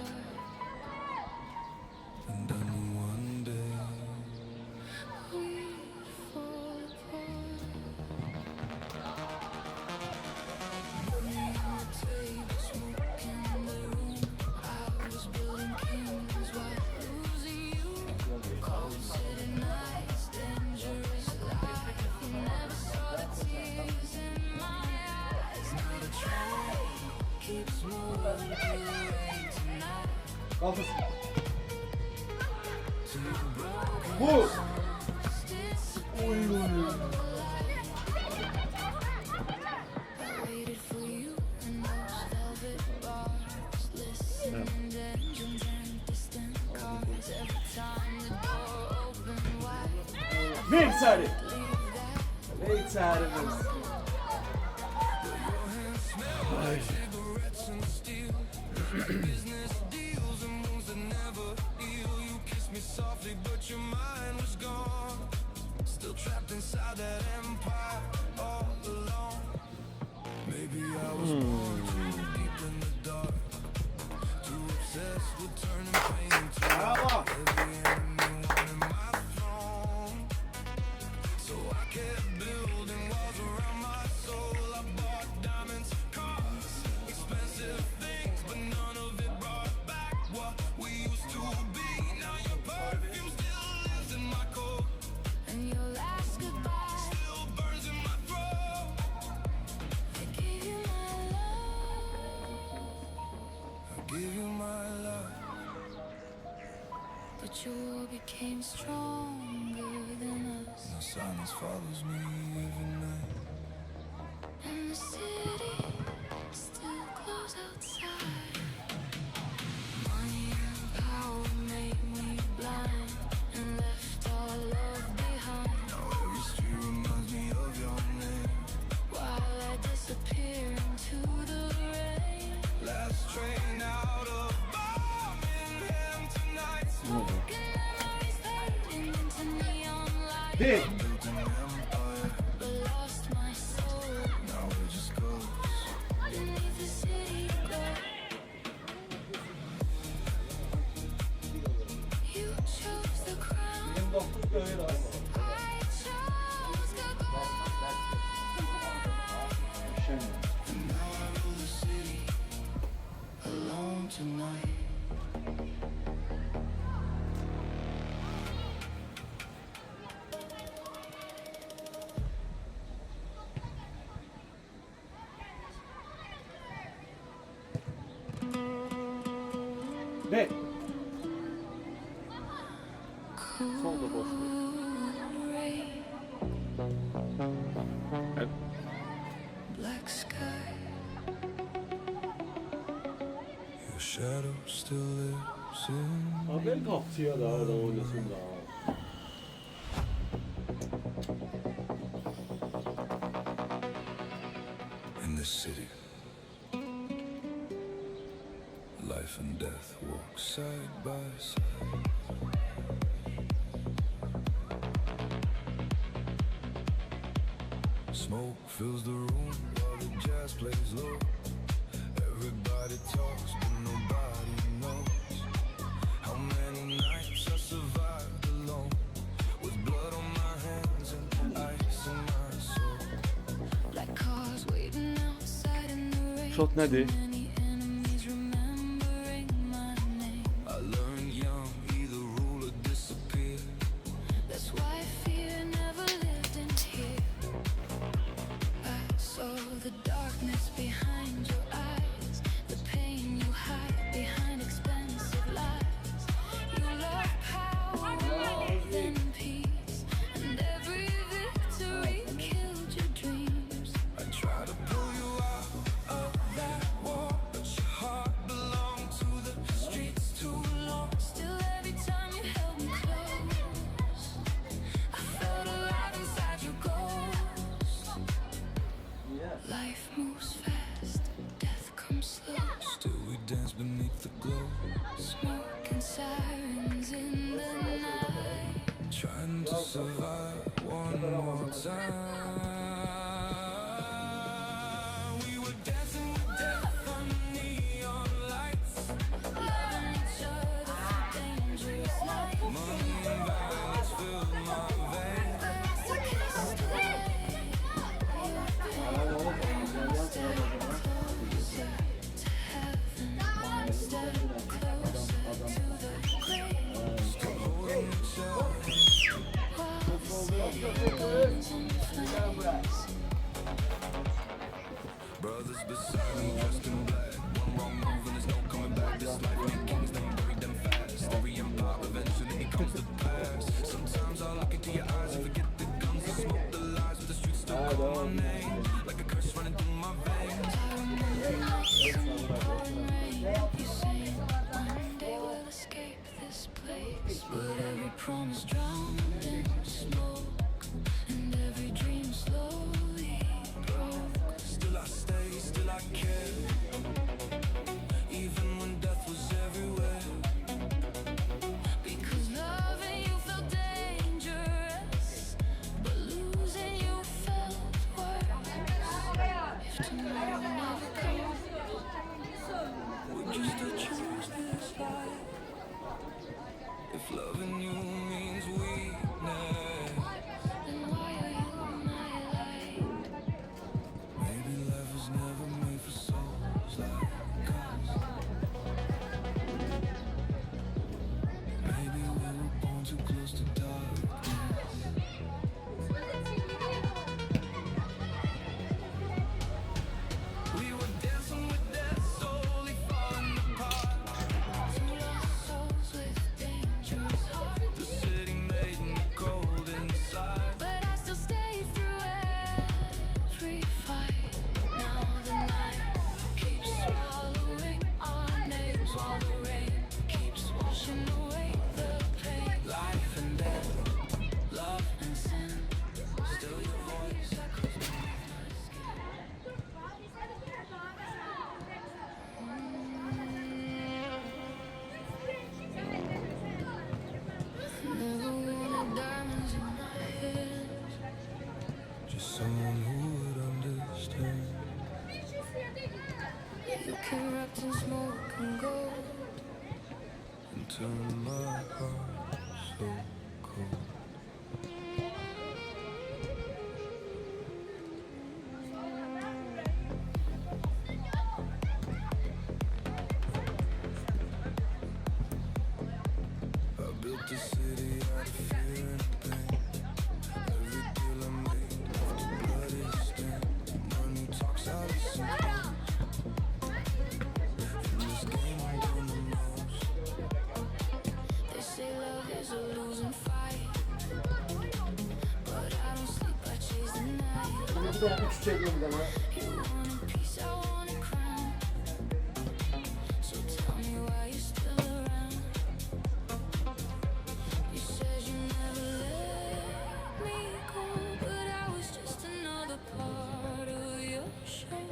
And I knew one day We'd fall apart. Money on the table, smoke in the room. I was building kingdoms while losing you. Cold city nights, dangerous life. You never saw the tears in my eyes. Now the train keeps moving through the rain tonight. Kaldırsın. till you broke. Vur. I waited for you in those velvet bars, listening to engines and distant cars. Every time the door opened wide, Ver içeri. leave that Ver içeri versin. Cigarettes and steel, business deals and wounds that never heal. You kissed me softly, but your mind was gone. Still trapped inside that empire, all alone. Maybe I was born too deep in the dark, too obsessed with turning pain into Bravo. every enemy wanted my throne. So I kept building walls around my soul. I bought diamonds, cars, expensive things, but none of it brought back what we used to be. Now your perfume still lives in my coat, and your last goodbye. still burns in my throat. I gave you my love, I give you my love. but your war became stronger than us. The silence follows me every night. And the city still glows outside. Money and power made me blind and left our love behind. Now every street reminds me of your name. While I disappear into the rain. Last train out of Birmingham tonight. Smoking memories fading into neon light. Ver. Built an empire, But lost my soul now we're just ghosts. beneath the city glow. You chose the crown. 29 dövür abi. And now I rule the city alone tonight. B. Solda boşluk. Evet. Black sky. Your shadow still lives in Abi ben kapçıya da oradan oynasın da. in this city. Life and death walk side by side. Smoke fills the room while the jazz plays low. Everybody talks but nobody knows how many nights I survived alone, with blood on my hands and ice in my soul. Like cars waiting outside in the rain. Shot nedir? Many enemies remembering my name. I learned young, either rule or disappear. That's why fear never lived in here. I saw the darkness behind your eyes, the pain you hide behind expensive lies. You love power more than peace, and every victory killed your dreams. I try to pull you out of that war, but your heart belonged to the streets too long. Still every time you held me close, I felt alive inside your ghost. Life moves fast, death comes slow. Still we dance beneath the glow, Smoke and sirens in the night. trying to survive one more time. We were dancing with death under neon lights. Loving each other for dangerous nights. Money and violence filled my veins. That's a kiss away. One step closer to heaven, one step closer to the grave. Still holding each other. Brothers beside me dressed in black. One wrong move and there's no coming back. This life made kings, then buried them fast. Every empire eventually becomes the past. Sometimes I look into your eyes and forget the guns and smoke the lies, but the streets still call my name like a curse running through my veins. You say one day we'll escape this place, but every promise drowned in smoke, and every dream slowly broke. Still I stay, still I care, even when death was everywhere. Because loving you felt dangerous, but losing you felt worse. If tomorrow never comes, Would you still choose this life? If loving you means weakness, then why are you my light? maybe life was never made for souls like us. Maybe we were born too close to darkness. We were dancing with death, slowly falling apart. Two lost souls with dangerous hearts, The city made me cold inside. but I still stayed through every fight. Now the night keeps swallowing our names, while the rain keeps washing away the pain. Life and death, Love and sin, still your voice echoes beneath my skin. never wanted diamonds in my head. Just someone who would understand. You get wrapped in smoke and gold. And turn my heart so cold. sonra 3 çekiyor bir tane. You want a piece, I want a crown. So tell me why you're still around. You said you never let me go, but I was just another part of your show.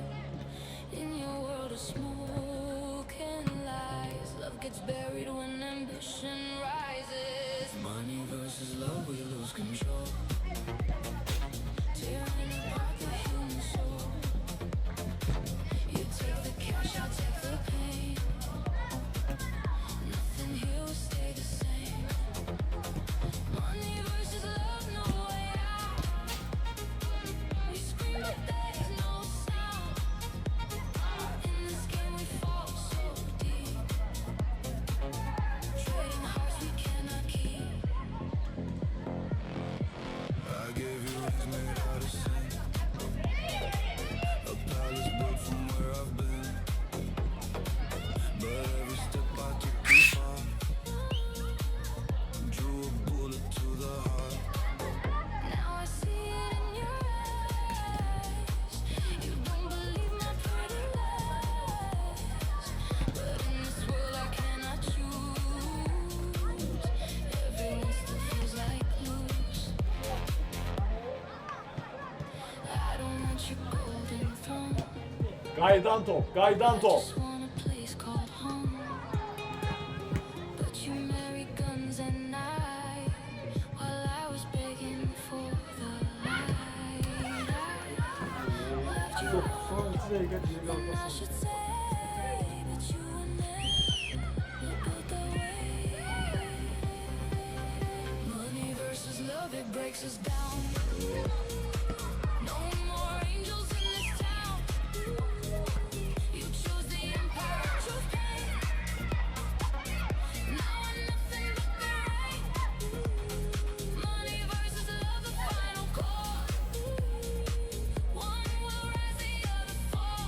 In your world of smoke and lies, love gets buried when ambition rises. Money versus love, we lose control. Tearing apart the human soul. You take the cash, I'll take the pain. Nothing here will stay the same. Money versus love, no way out. We scream but there's no sound. In this game we fall so deep. Trading hearts we cannot keep. I gave you wings made out of sand. A palace built from where I've been. But every step I took too far. Drew a bullet to the heart. Now I see it in your eyes. You don't believe my pretty lies. But in this world I cannot choose. Everyone still feels like lose. I don't want your golden throne. Gaydan top, gaydan top. Just want a place called home. But you married guns and knives while I was begging for the light. I left you alone, I should say, but you were never built that way. Money versus love, it breaks us down. No more angels in this town. You chose the empire, I chose pain. Now I'm nothing but the rain. Money versus love, the final call. One will rise, the other fall.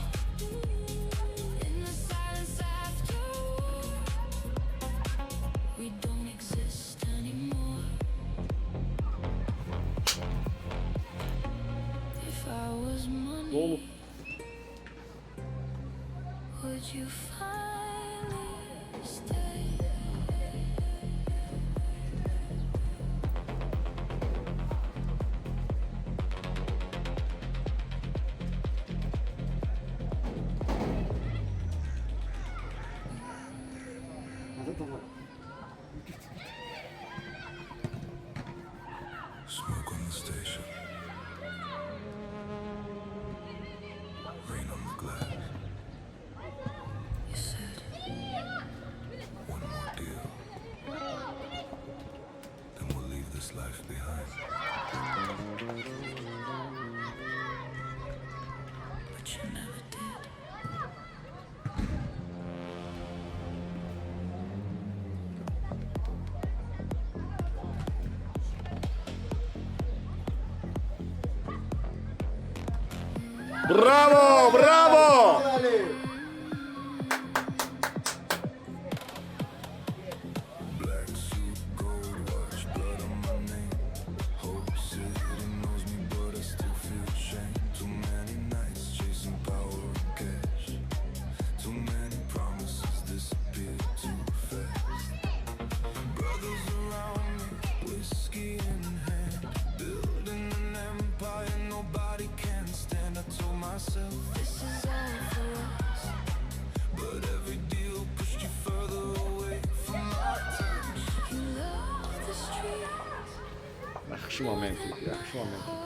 In the silence after war, we don't exist anymore. If I was money, would you finally stay? Smoke on the station. Rain on the glass. You said One more deal. Then we'll leave this life behind. but you never did. Bravo, bravo. Ali. Black suit, gold watch, blood on my name. Hope city knows me, but I still feel shame. Too many nights chasing power and cash. Too many promises disappear too fast. Brothers around me, whiskey in hand, building an empire nobody can stand. I told myself This is all for us. but every deal pushed you further away from my touch. You love the streets. Yaxşı moment idi, yaxşı moment idi.